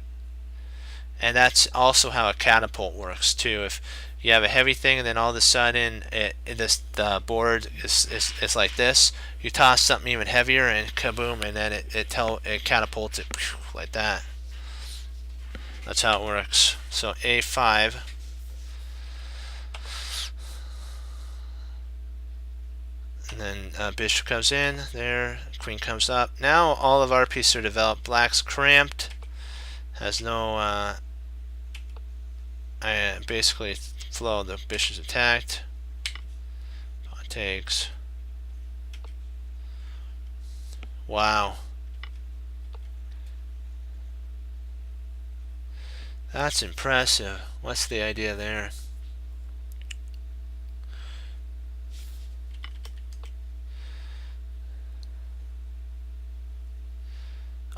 S1: And that's also how a catapult works too. If you have a heavy thing and then all of a sudden the board is like this, you toss something even heavier and kaboom, and then it catapults it like that. That's how it works. So A5. And then bishop comes in there, queen comes up. Now all of our pieces are developed. Black's cramped, has no basically flow. The bishop's attacked. Pawn takes. Wow. That's impressive. What's the idea there?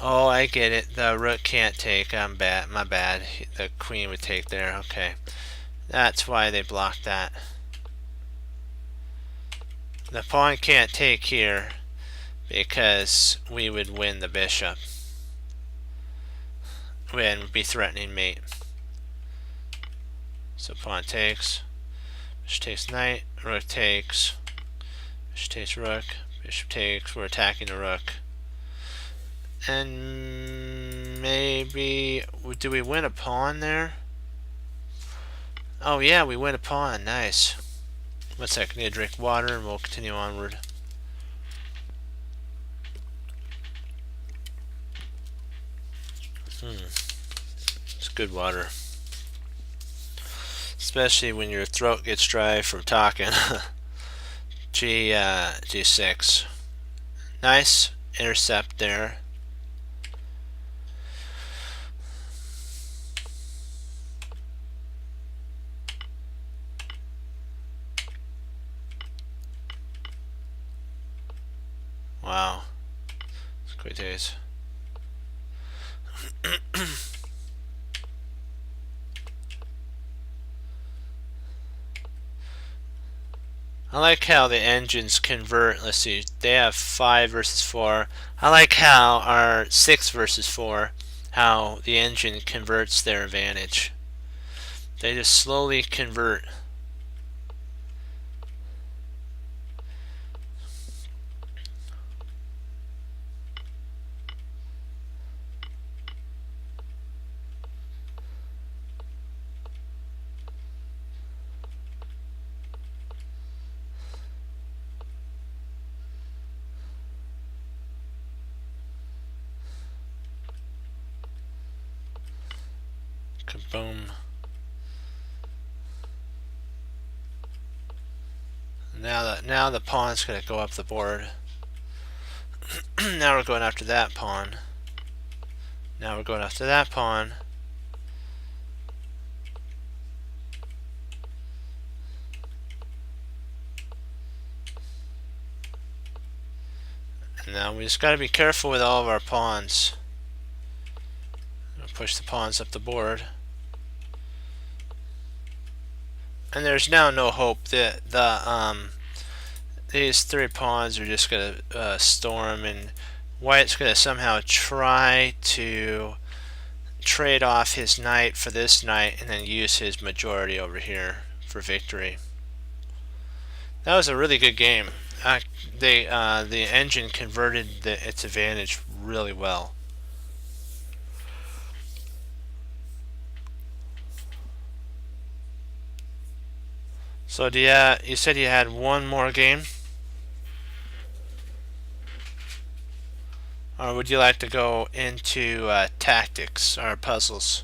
S1: Oh, I get it. The rook can't take. I'm bad. My bad. The queen would take there. Okay. That's why they blocked that. The pawn can't take here because we would win the bishop. And would be threatening mate. So pawn takes. Bishop takes knight. Rook takes. Bishop takes rook. Bishop takes. We're attacking the rook. And maybe, do we win a pawn there? Oh yeah, we win a pawn. Nice. One second, I need to drink water and we'll continue onward. It's good water. Especially when your throat gets dry from talking. G6. Nice intercept there. Wow. It's great days. I like how the engines convert. Let's see, they have 5 versus 4. I like how our 6 versus 4, how the engine converts their advantage. They just slowly convert. Kaboom. Now the pawn's going to go up the board. Now we're going after that pawn. Now we're going after that pawn. And now we just got to be careful with all of our pawns. Push the pawns up the board. And there's now no hope that these 3 pawns are just going to storm, and White's going to somehow try to trade off his knight for this knight and then use his majority over here for victory. That was a really good game. The engine converted its advantage really well. So you said you had one more game? Or would you like to go into tactics or puzzles?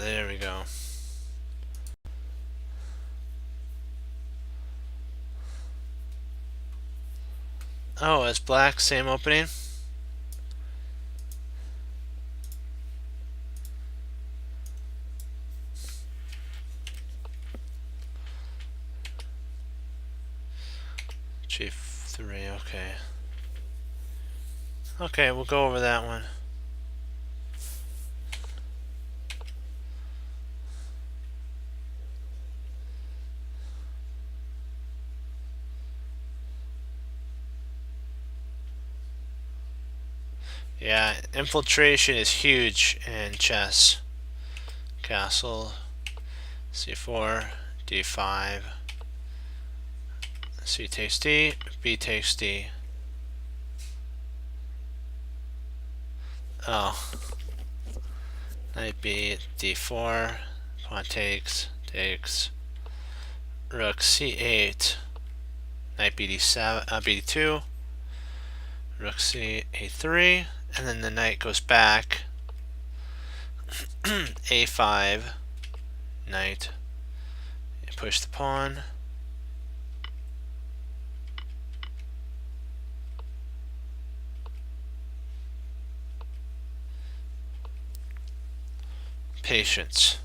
S1: There we go. Oh, it's black, same opening. G3, okay. Okay, we'll go over that one. Yeah, infiltration is huge in chess. Castle, C4, D5, C takes D, B takes D. Oh, knight B, D4, pawn takes, rook C8, knight BD7, BD2, rook C A3, and then the knight goes back. A5, knight, push the pawn. Patience.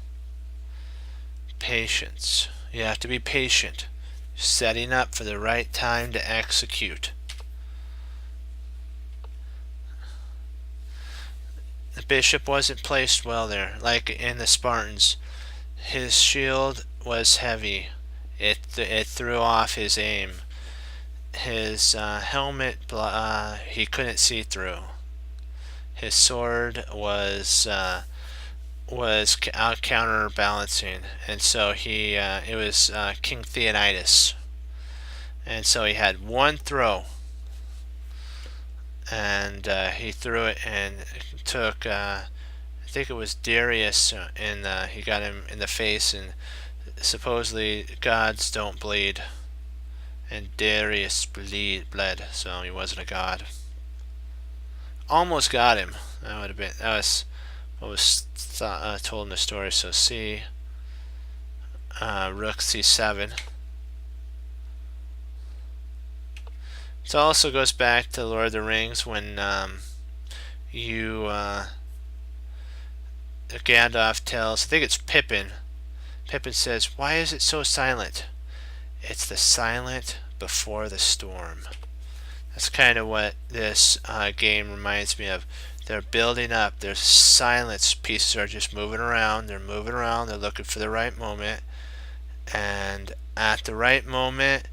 S1: Patience. You have to be patient. Setting up for the right time to execute. The bishop wasn't placed well there, like in the Spartans. His shield was heavy. It threw off his aim. His helmet he couldn't see through. His sword was out counterbalancing, and so it was King Theonidas, and so he had one throw, and he threw it and took I think it was Darius, and he got him in the face, and supposedly gods don't bleed, and Darius bled, so he wasn't a god. Almost got him. That was what was told in the story. So C, rook C7. It also goes back to Lord of the Rings when Gandalf tells, I think it's Pippin. Pippin says, "Why is it so silent?" It's the silent before the storm. That's kind of what this game reminds me of. They're building up. There's silence. Pieces are just moving around. They're moving around. They're looking for the right moment. And at the right moment,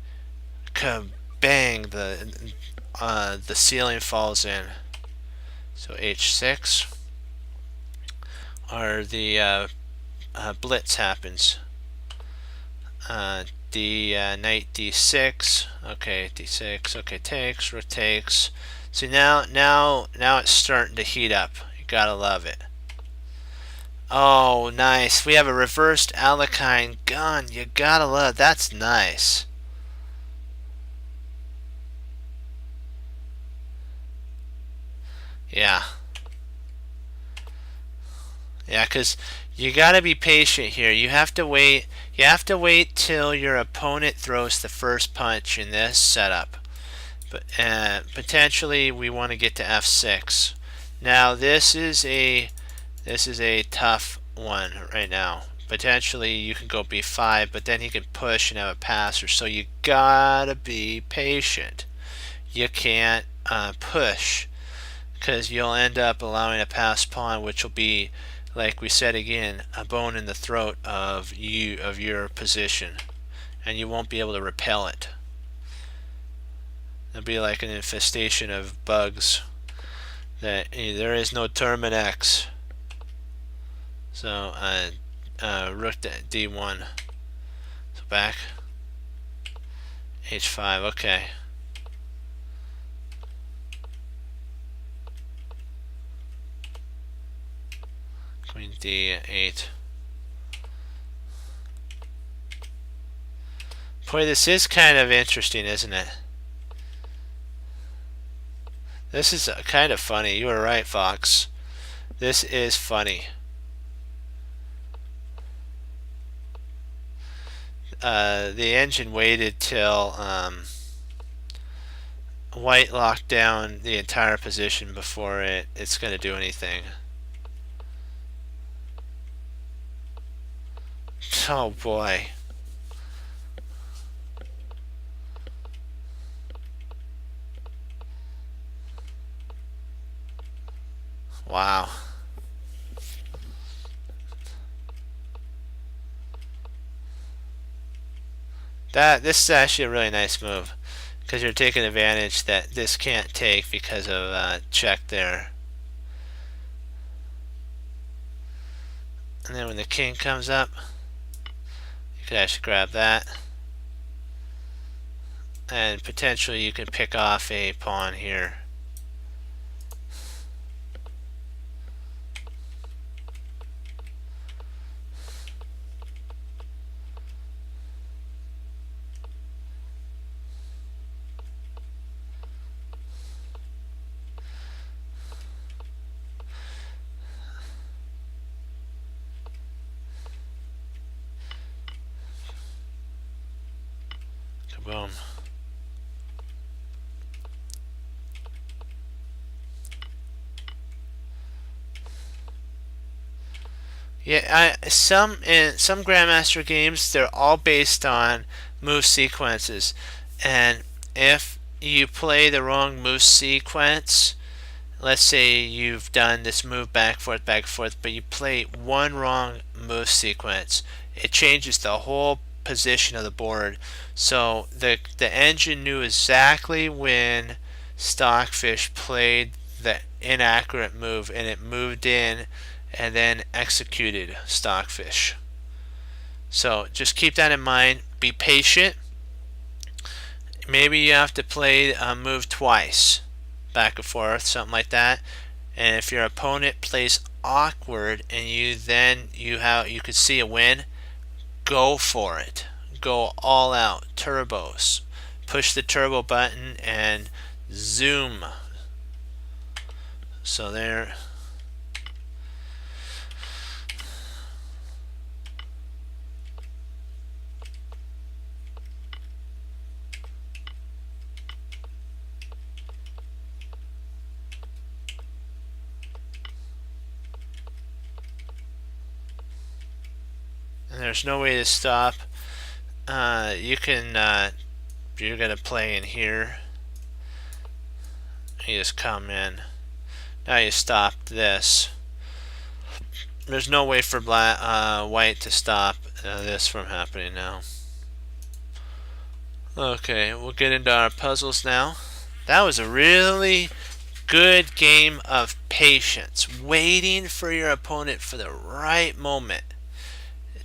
S1: kabang, the ceiling falls in. So H6, or the blitz happens. Knight D6. Okay, D6. Okay, takes. Rook takes. See, now it's starting to heat up. You gotta love it. Oh, nice. We have a reversed Alekhine gun. You gotta love. That's nice. Yeah. Yeah, because you gotta be patient here. You have to wait. You have to wait till your opponent throws the first punch in this setup. But potentially we want to get to F6. Now this is a tough one right now. Potentially you can go B5, but then he can push and have a passer. So you gotta be patient. You can't push, because you'll end up allowing a pass pawn, which will be, like we said again, a bone in the throat of your position, and you won't be able to repel it. It'll be like an infestation of bugs. That there is no Terminex. So rook D1. So back. H5. Okay. Queen D8. Boy, this is kind of interesting, isn't it? This is kind of funny. You were right, Fox. This is funny. The engine waited till white locked down the entire position before it's going to do anything. Oh boy. Wow. This is actually a really nice move because you're taking advantage that this can't take because of check there. And then when the king comes up, you could actually grab that. And potentially you could pick off a pawn here. Kaboom. Yeah, in some Grandmaster games, they're all based on move sequences, and if you play the wrong move sequence, let's say you've done this move back forth, but you play one wrong move sequence, it changes the whole position of the board. So the engine knew exactly when Stockfish played the inaccurate move, and it moved in and then executed Stockfish. So just keep that in mind. Be patient. Maybe you have to play a move twice, back and forth, something like that. And if your opponent plays awkward and you could see a win, go for it. Go all out. Turbos. Push the turbo button and zoom. So there. And there's no way to stop. You're gonna play in here. You just come in. Now you stop this. There's no way for white to stop this from happening now. Okay, we'll get into our puzzles now. That was a really good game of patience, waiting for your opponent for the right moment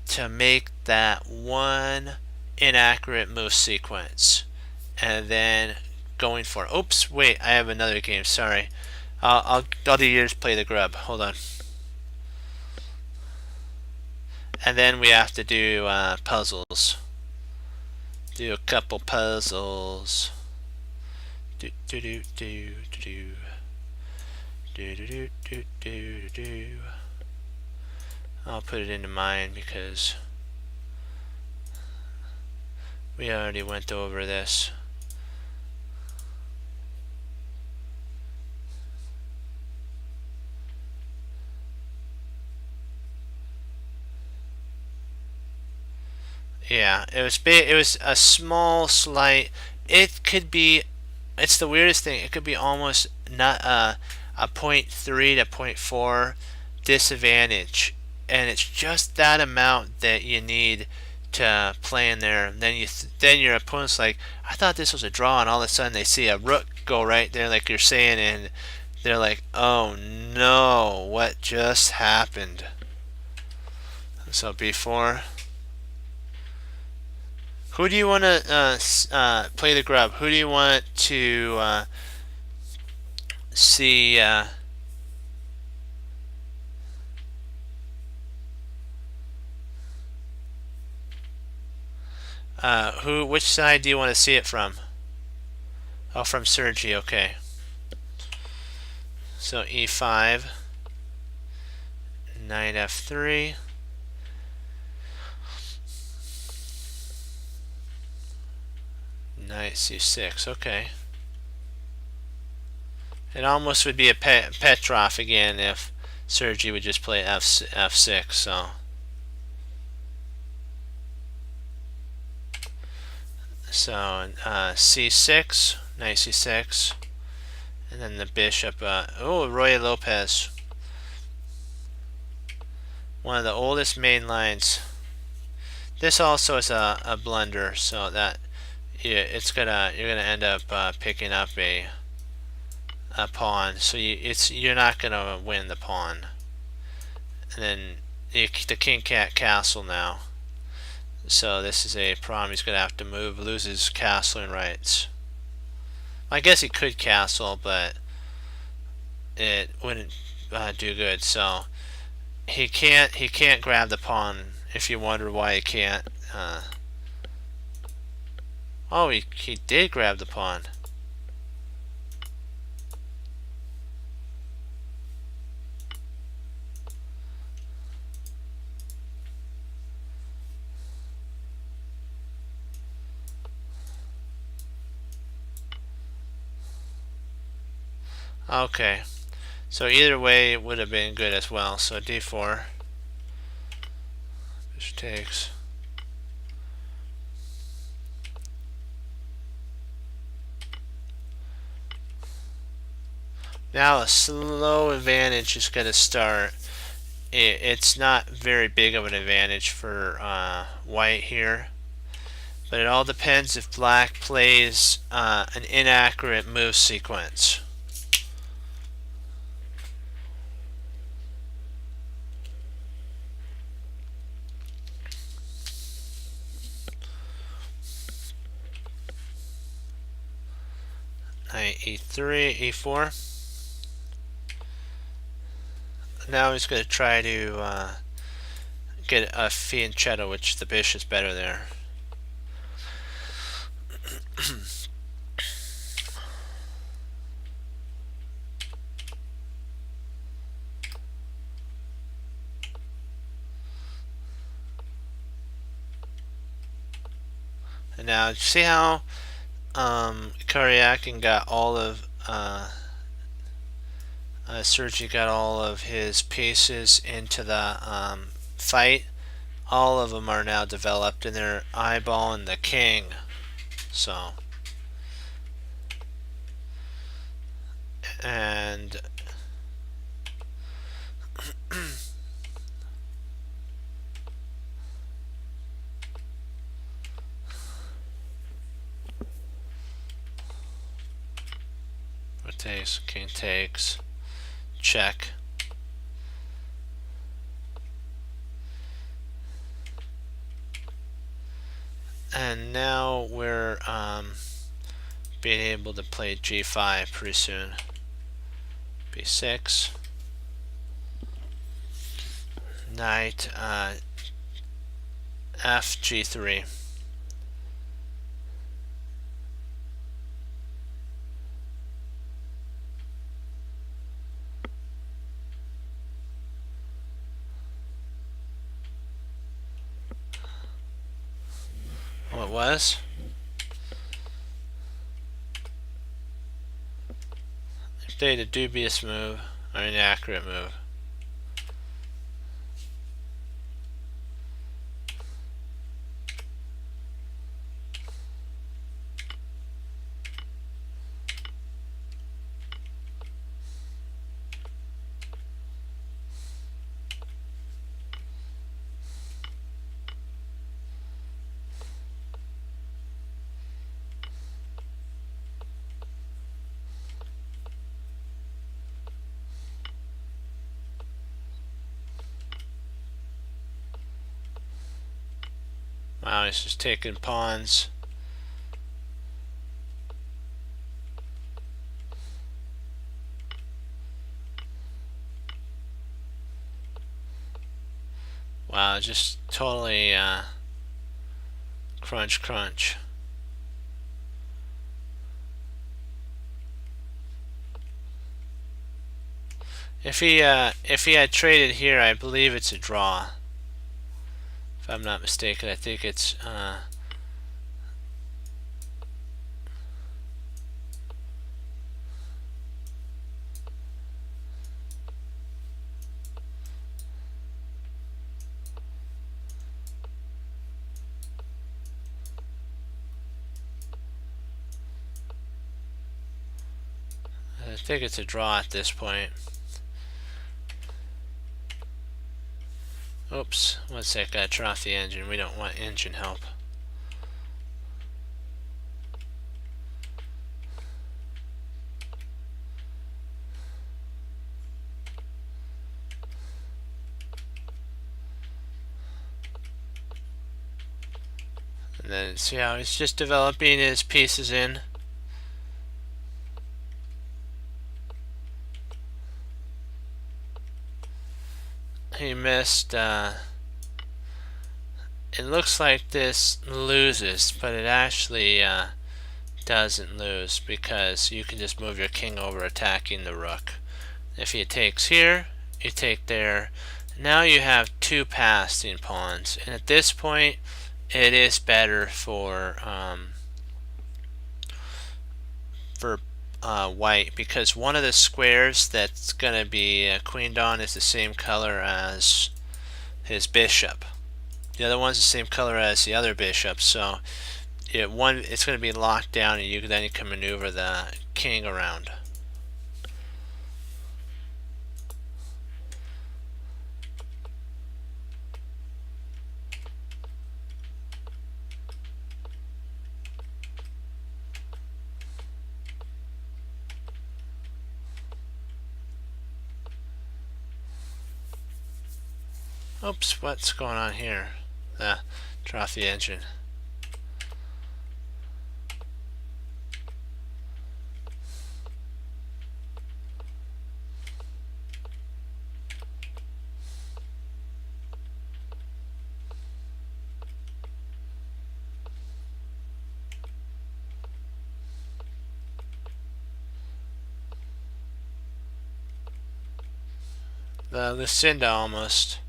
S1: to make that one inaccurate move sequence, and then going for. Oops, wait, I have another game. Sorry, I'll do yours. Play the grub. Hold on. And then we have to do puzzles. Do a couple puzzles. Do do do do do do do do do do do. I'll put it into mine because we already went over this. Yeah, it was a small slight. It could be. It's the weirdest thing. It could be almost not a 0.3 to 0.4 disadvantage, and it's just that amount that you need to play in there. And then your opponent's like, I thought this was a draw, and all of a sudden they see a rook go right there, like you're saying, and they're like, oh no, what just happened? So before. Who do you want to play the grub? Who do you want to see? Which side do you want to see it from? Oh, from Sergi. Okay. So E5, knight F3. Knight C6, okay. It almost would be a Petrov again if Sergi would just play F6, so. So, C6, knight C6, and then the bishop, oh, Roy Lopez. one of the oldest main lines. This also is a blunder, so that you're gonna end up picking up a pawn. So you're not gonna win the pawn. And then the king can't castle now. So this is a problem. He's gonna have to move, lose his castling rights. I guess he could castle, but it wouldn't do good. So he can't grab the pawn. If you wonder why he can't, oh, he did grab the pawn. Okay, so either way it would have been good as well. So d4, bishop takes. Now a slow advantage is going to start. It's not very big of an advantage for white here, but it all depends if black plays an inaccurate move sequence. Knight e3, e4. Now he's going to try to get a fianchetto, which the bishop's better there. And now, see how Karyakin got all of Sergey got all of his pieces into the fight. All of them are now developed, and they're eyeballing the king. So, and what takes? King takes. Check. And now we're being able to play g5 pretty soon. b6. Knight f g3. What was? If they had a dubious move or an inaccurate move. Wow, he's just taking pawns. Wow, just totally crunch. If he had traded here, I believe it's a draw. If I'm not mistaken, I think it's a draw at this point. Oops, one sec, gotta turn off the engine. We don't want engine help. And then see how he's just developing his pieces in. He missed, it looks like this loses, but it actually doesn't lose because you can just move your king over attacking the rook. If he takes here, you take there. Now you have two passing pawns, and at this point it is better for white because one of the squares that's going to be queened on is the same color as his bishop. The other one's the same color as the other bishop, so it's going to be locked down, and then you can maneuver the king around. Oops, what's going on here? Turn off the engine. The Lucinda almost.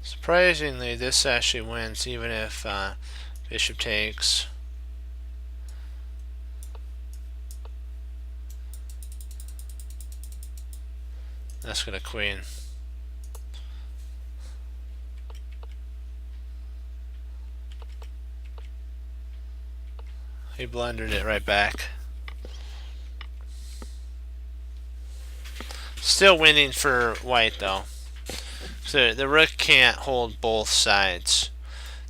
S1: Surprisingly, this actually wins even if bishop takes. That's gonna queen. He blundered it right back. Still winning for white though. So the rook can't hold both sides.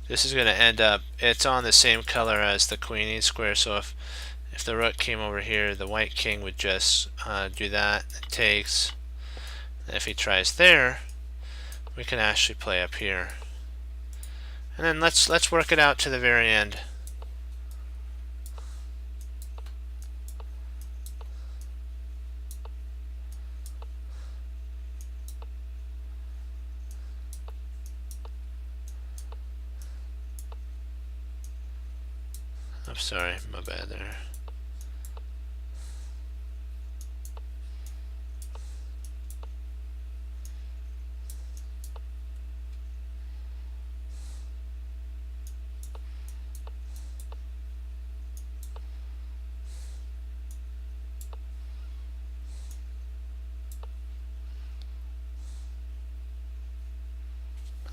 S1: This is going to end up, it's on the same color as the queening square, so if the rook came over here, the white king would just do that. It takes. If he tries there, we can actually play up here. And then let's work it out to the very end. I'm sorry, my bad there.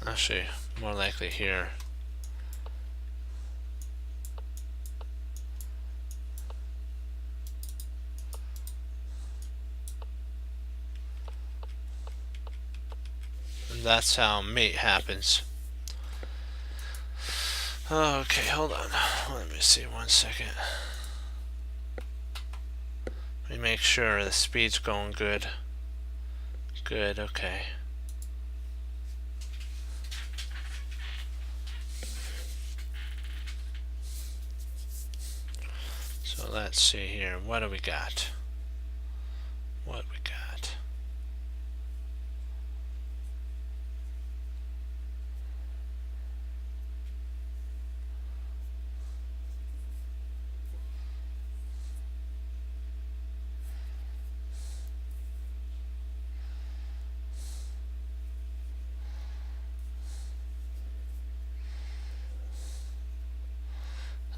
S1: Actually, more likely here. And that's how mate happens. Okay, hold on. Let me see 1 second. Let me make sure the speed's going good. Good, okay. So let's see here. What do we got? What we got?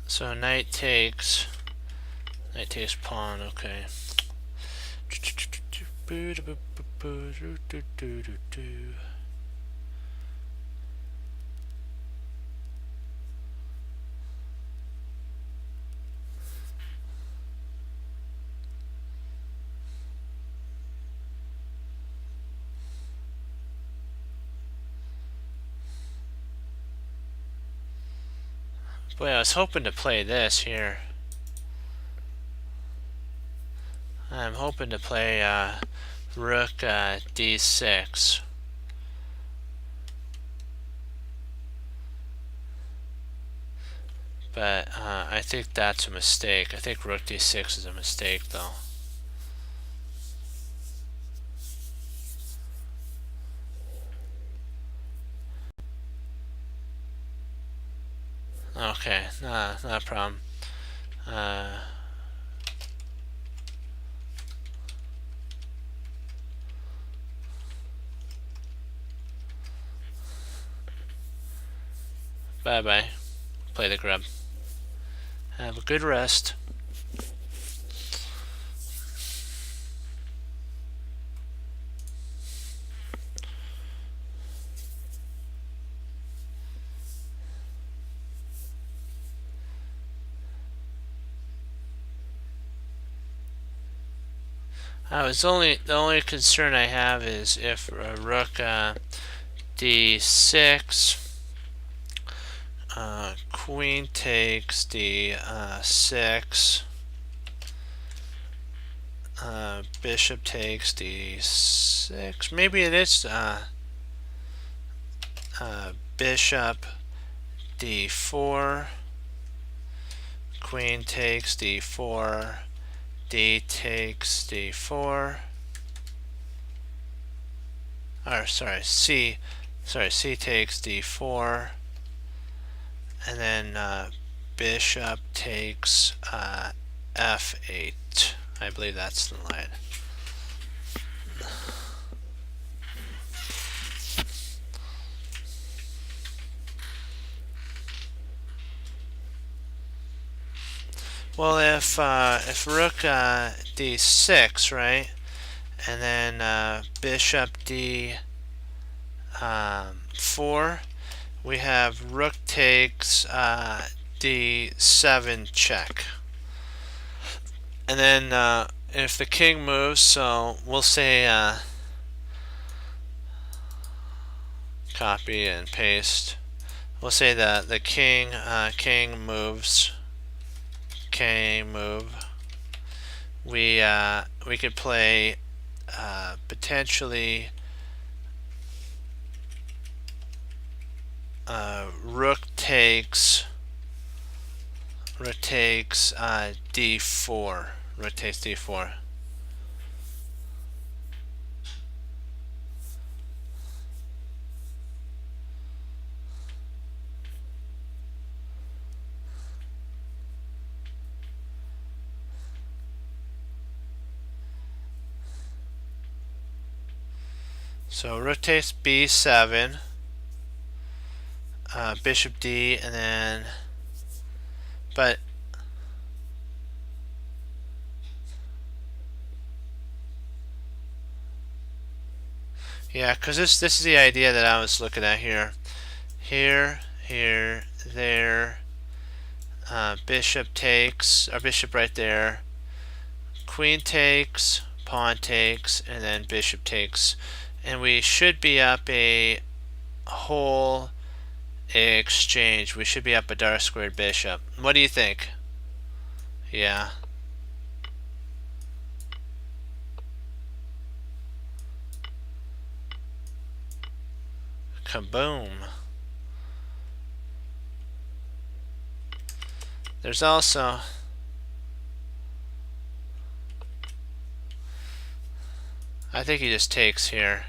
S1: So knight takes pawn. Okay. Boy, I was hoping to play this here. I'm hoping to play rook d6. But I think that's a mistake. I think rook d6 is a mistake, though. Okay, not a problem. Bye-bye. Play the grub. Have a good rest. The only concern I have is if rook d6, queen takes d6, bishop takes d6. Maybe it is bishop d4, queen takes d4, d takes d4, or sorry, c takes d4, and then bishop takes f8. I believe that's the line. Well, if rook d6, right, and then bishop d4, we have rook takes d7 check, and then if the king moves, so we'll say copy and paste. We'll say that the king moves. King move. We could play potentially rook takes d4. Rook takes d4. So rook takes b7, bishop d, and then, but yeah, because this is the idea that I was looking at here. Here, there, bishop takes, or bishop right there, queen takes, pawn takes, and then bishop takes. And we should be up a whole exchange. We should be up a dark squared bishop. What do you think? Yeah. Kaboom. There's also I think he just takes here.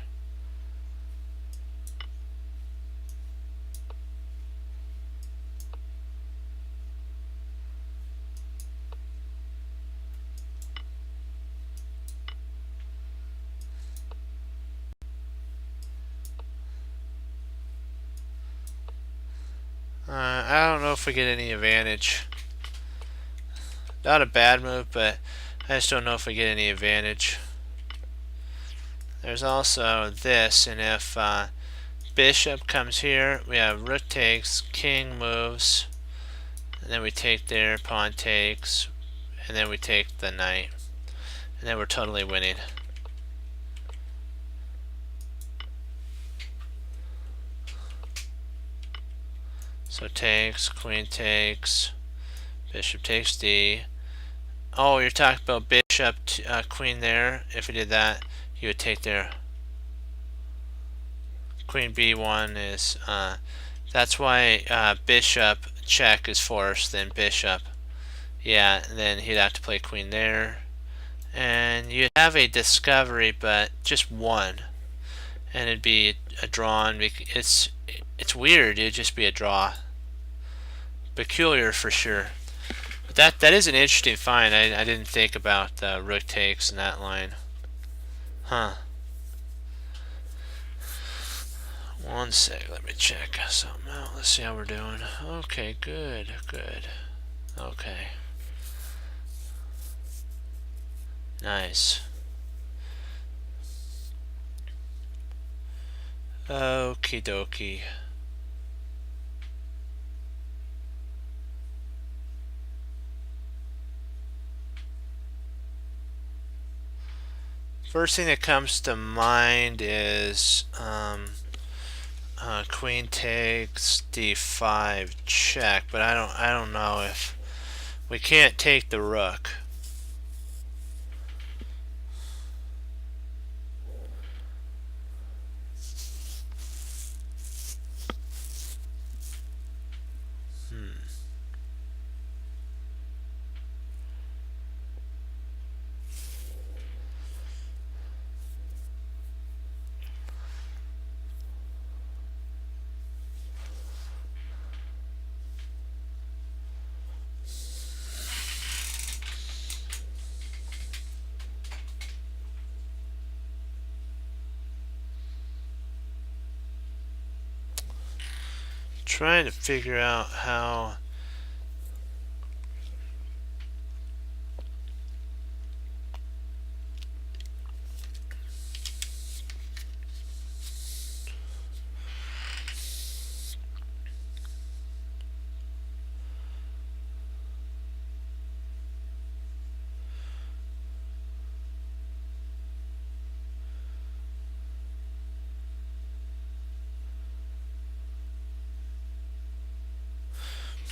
S1: I don't know if we get any advantage. Not a bad move, but I just don't know if we get any advantage. There's also this, and if bishop comes here, we have rook takes, king moves, and then we take there, pawn takes, and then we take the knight, and then we're totally winning. So takes, queen takes, bishop takes d. Oh, you're talking about bishop queen there. If we did that, you would take there. Queen b1 is that's why bishop check is forced, then bishop. Yeah, and then he'd have to play queen there. And you'd have a discovery, but just one. And it'd be a drawn. It's weird. It'd just be a draw. Peculiar for sure. But that is an interesting find. I didn't think about rook takes in that line. Huh. One sec, let me check something out. Let's see how we're doing. Okay, good, good. Okay. Nice. Okie dokie. First thing that comes to mind is queen takes d5 check, but I don't know if we can't take the rook. Trying to figure out how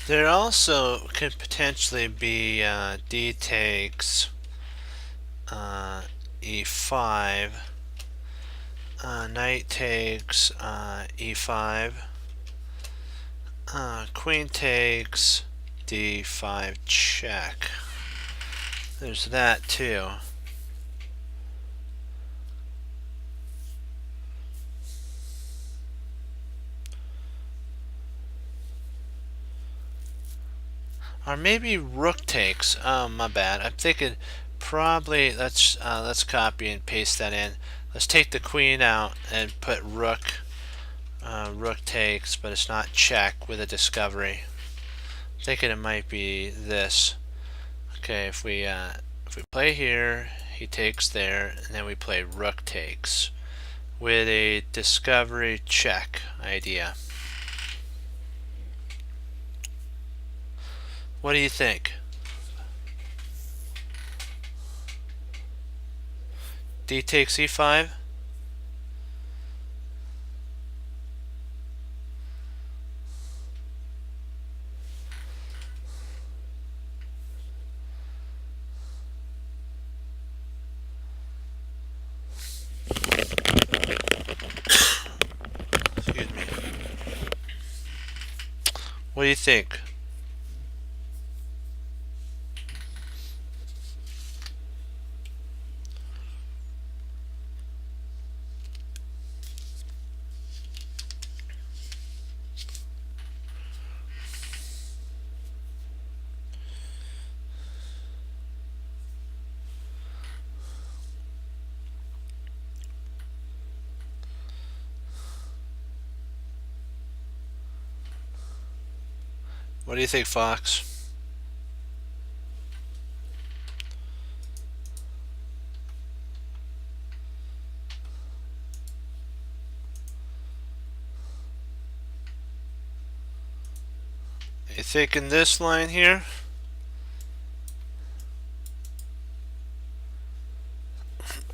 S1: there also could potentially be d takes e5, knight takes e5, queen takes d5 check. There's that too. Or maybe rook takes. Oh, my bad. I'm thinking probably let's copy and paste that in. Let's take the queen out and put rook rook takes, but it's not check with a discovery. I'm thinking it might be this. Okay, if we play here, he takes there, and then we play rook takes with a discovery check idea. What do you think? D takes e5? Excuse me. What do you think? What do you think, Fox? You think in this line here?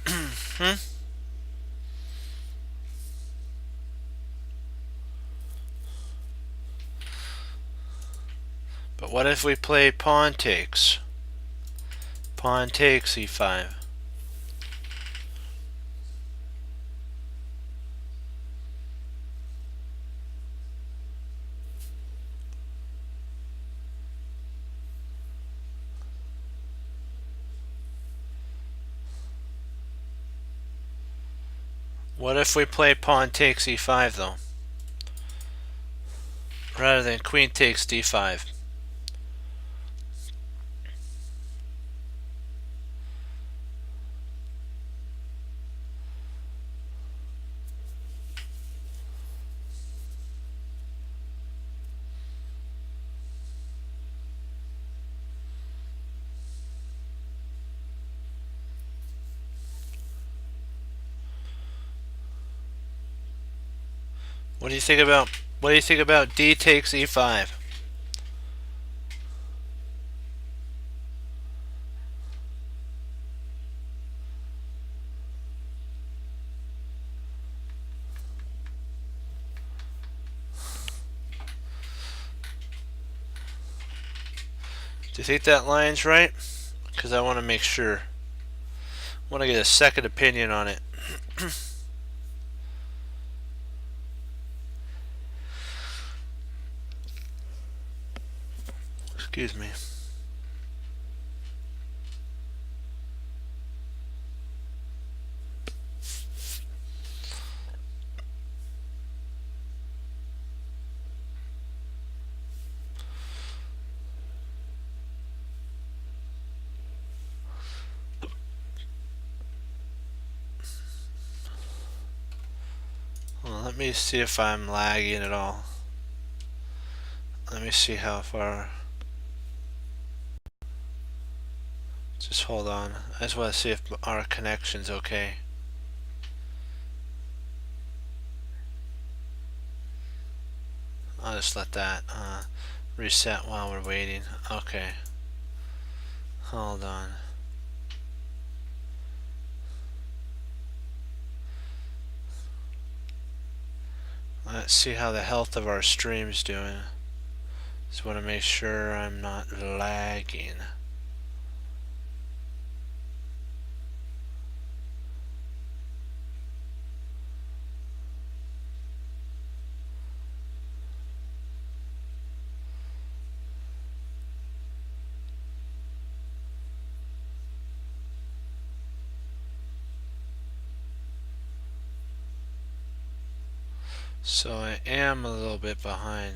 S1: Hmm? But what if we play pawn takes? Pawn takes e5. What if we play pawn takes e5 though? Rather than queen takes d5. What do you think about d takes e5? Do you think that line's right? Because I want to make sure. I want to get a second opinion on it. Excuse me. Well, let me see if I'm lagging at all. Let me see how far. Just hold on. I just want to see if our connection's okay. I'll just let that reset while we're waiting. Okay. Hold on. Let's see how the health of our stream's doing. Just want to make sure I'm not lagging. So I am a little bit behind.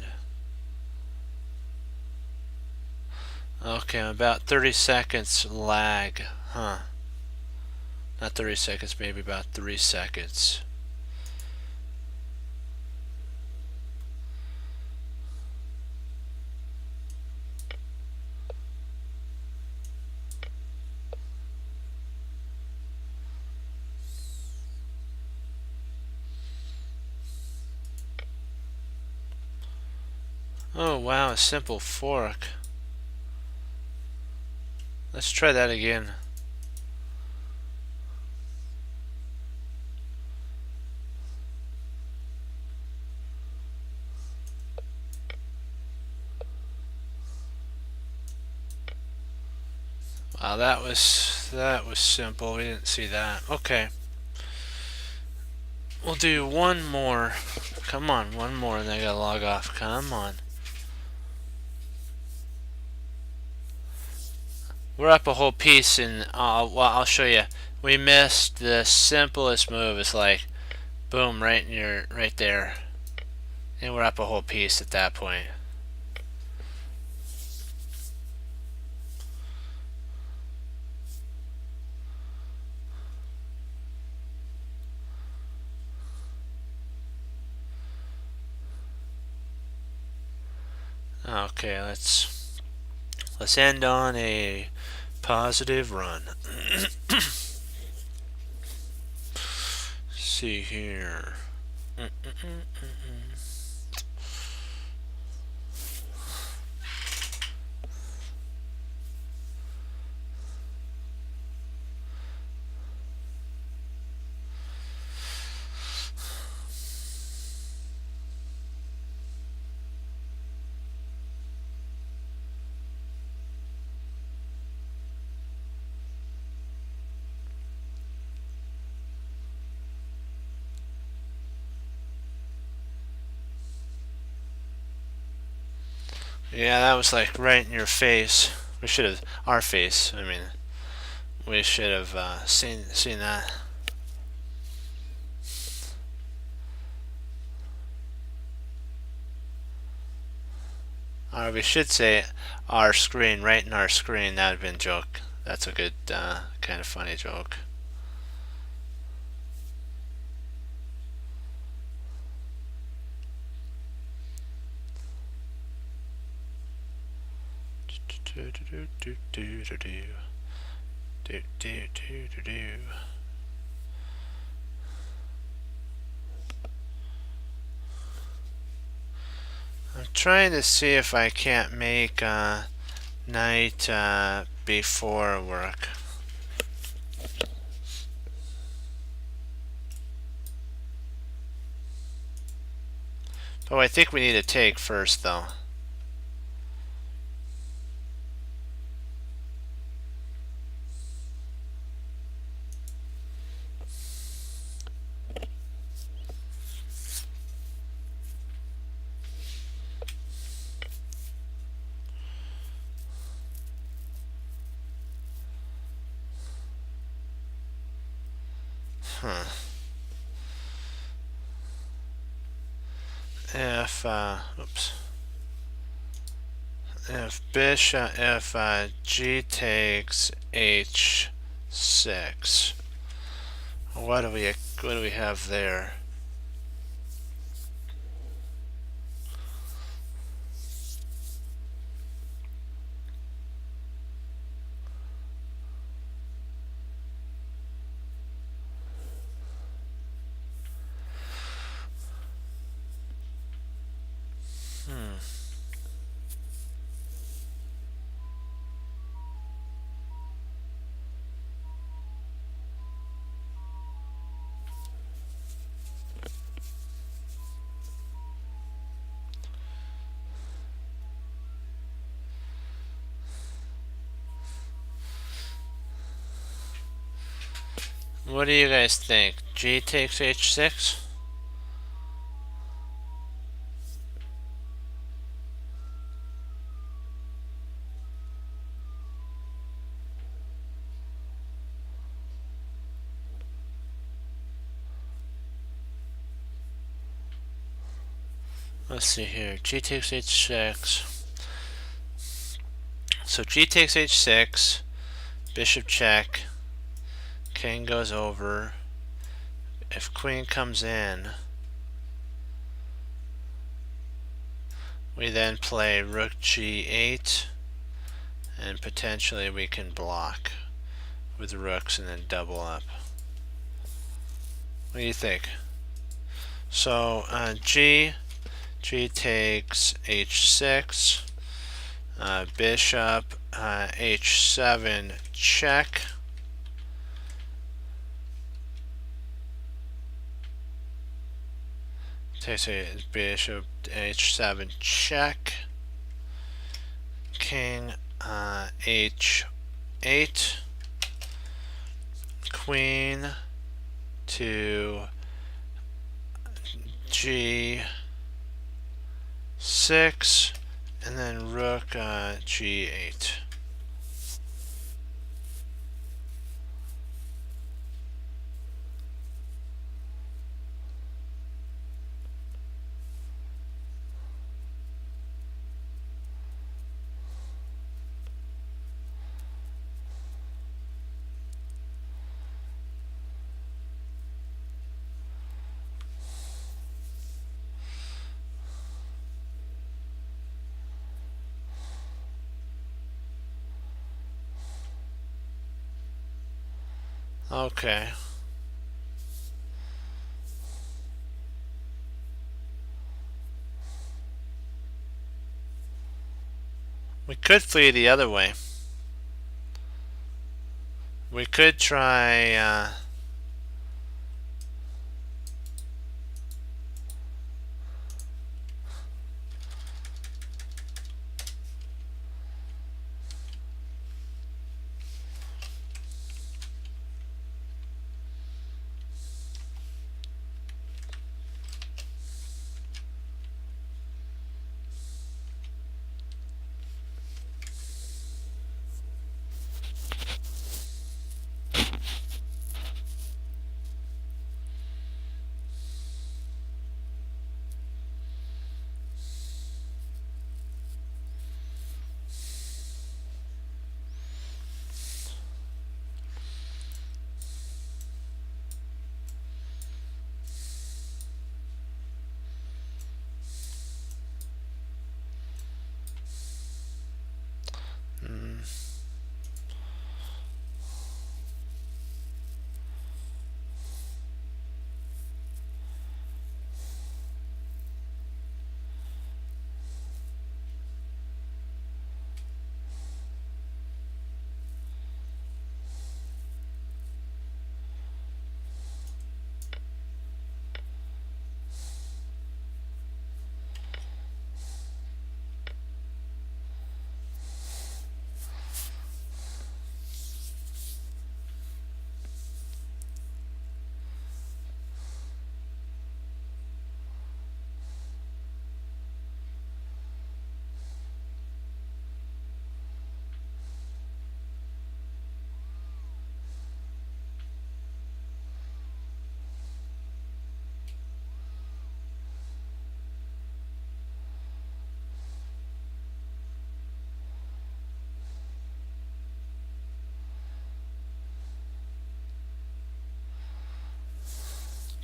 S1: Okay, I'm about 30 seconds lag. Huh. Not 30 seconds, maybe about 3 seconds. Oh wow, a simple fork. Let's try that again. Wow, that was simple. We didn't see that. Okay. We'll do one more. Come on, one more, and then I gotta log off. Come on. We're up a whole piece, and well, I'll show you. We missed the simplest move. It's like, boom, right there, and we're up a whole piece at that point. Okay, let's end on a positive run. See here. Yeah, that was like right in your face. We should have our face. I mean, we should have seen that. Or we should say our screen, right in our screen. That would have been a joke. That's a good kind of funny joke. I'm trying to see if I can't make night before work. Oh, I think we need a take first, though. Huh. If oops. If bishop, if G takes H6, what do we have there? Hmm. What do you guys think? G takes H6? Let's see here. G takes H6. So G takes H6, bishop check, king goes over. If queen comes in, we then play rook G8, and potentially we can block with rooks and then double up. What do you think? So G takes H6, bishop H7 check. Takes a bishop H7 check. King H8. Queen to G6, and then rook G8. Okay. We could flee the other way. We could try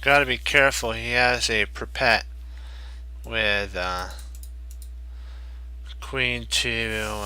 S1: Gotta be careful. He has a perpet with queen to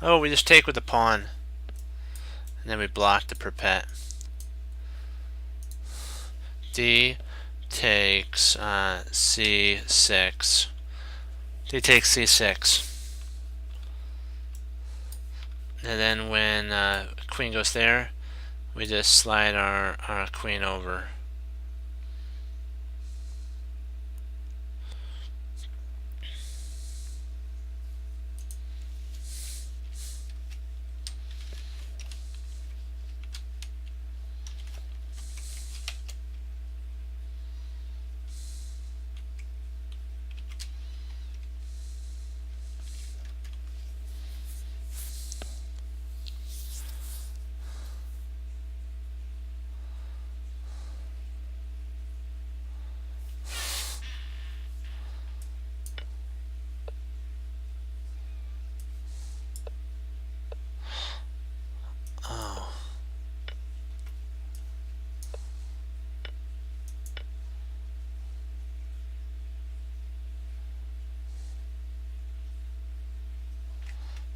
S1: oh, we just take with the pawn. And then we block the perpet. D takes c6. D takes c6. And then when queen goes there, we just slide our queen over.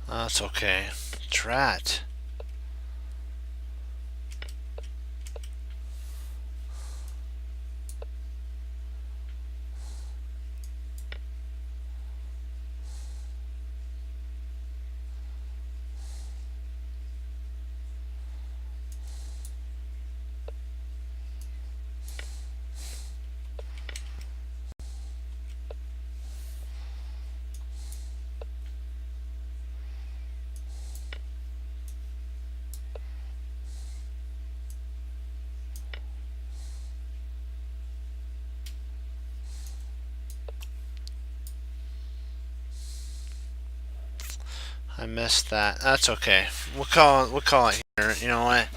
S1: That's okay. Drat. I missed that. That's okay. We'll call it here. You know what?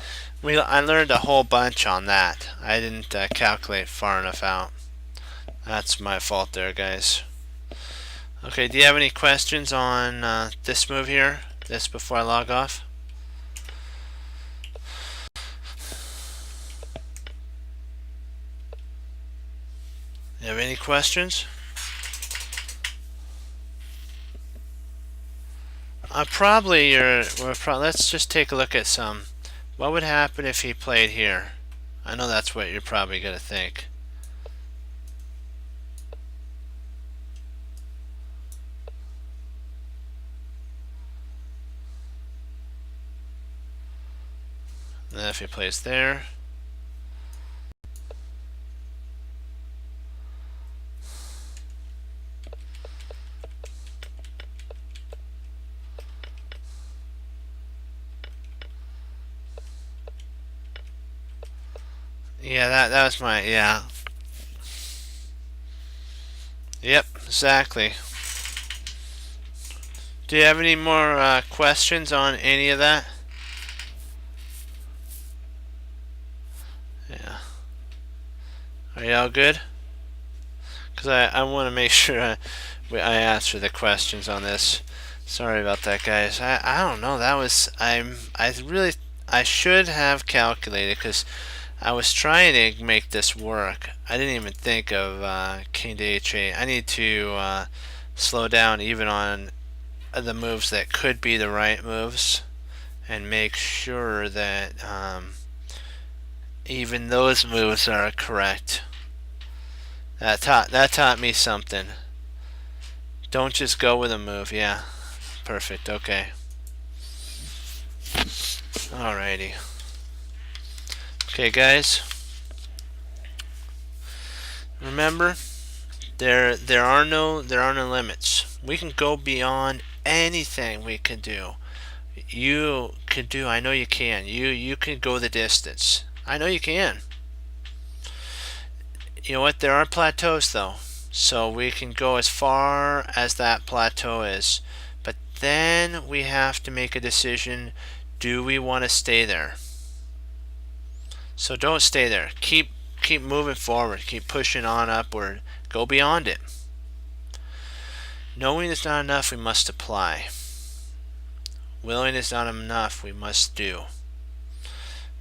S1: I learned a whole bunch on that. I didn't calculate far enough out. That's my fault there, guys. Okay, do you have any questions on this move here? This before I log off? You have any questions? Let's just take a look at some. What would happen if he played here? I know that's what you're probably going to think. And then if he plays there. Yeah, that was my, yeah. Yep, exactly. Do you have any more questions on any of that? Yeah. Are y'all good? Because I want to make sure I answer the questions on this. Sorry about that, guys. I don't know. I should have calculated because I was trying to make this work. I didn't even think of king to h8. I need to slow down even on the moves that could be the right moves and make sure that even those moves are correct. That taught me something. Don't just go with a move. Yeah, perfect. Okay. Alrighty. Okay, guys. Remember, there are no limits. We can go beyond anything we can do. You can do. I know you can. You can go the distance. I know you can. you know what? There are plateaus though. So we can go as far as that plateau is. But then we have to make a decision. Do we want to stay there? So don't stay there. Keep moving forward. Keep pushing on upward. Go beyond it. Knowing is not enough, we must apply. Willing is not enough, we must do.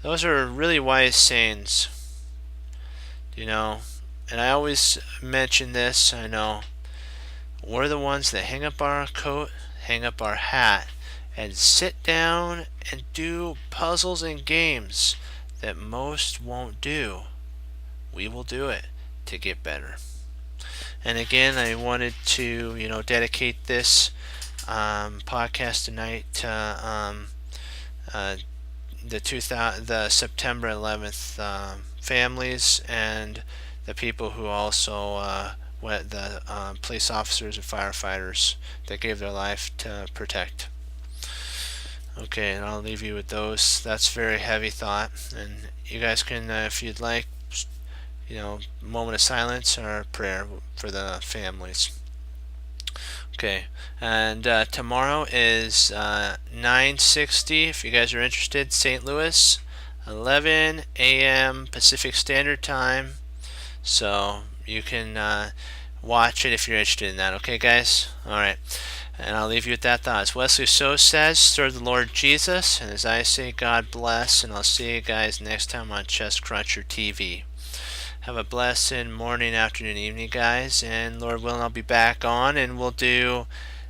S1: Those are really wise sayings. And I always mention this, I know. We're the ones that hang up our coat, hang up our hat, and sit down and do puzzles and games that most won't do. We will do it to get better. And again, I wanted to, dedicate this podcast tonight to the September 11th families and the people who also the police officers and firefighters that gave their life to protect. Okay, and I'll leave you with those. That's very heavy thought, and you guys can, if you'd like, moment of silence or prayer for the families. Okay, and tomorrow is 9:60. If you guys are interested, St. Louis, 11 a.m. Pacific Standard Time. So you can watch it if you're interested in that. Okay, guys? All right. And I'll leave you with that thought. As Wesley So says, serve the Lord Jesus. And as I say, God bless. And I'll see you guys next time on Chest Cruncher TV. Have a blessed morning, afternoon, evening, guys. And Lord willing, I'll be back on and we'll do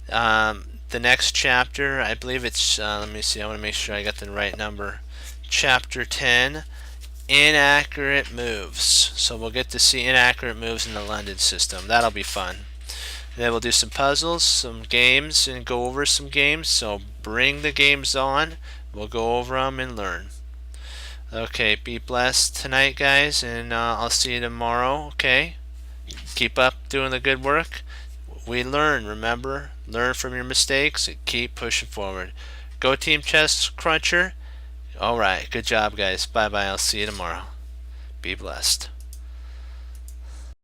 S1: the next chapter. I believe it's, let me see, I want to make sure I got the right number. Chapter 10, Inaccurate Moves. So we'll get to see inaccurate moves in the London system. That'll be fun. And then we'll do some puzzles, some games, and go over some games. So bring the games on. We'll go over them and learn. Okay, be blessed tonight, guys, and I'll see you tomorrow, okay? Keep up doing the good work. We learn, remember? Learn from your mistakes and keep pushing forward. Go Team Chest Cruncher. All right, good job, guys. Bye-bye. I'll see you tomorrow. Be blessed.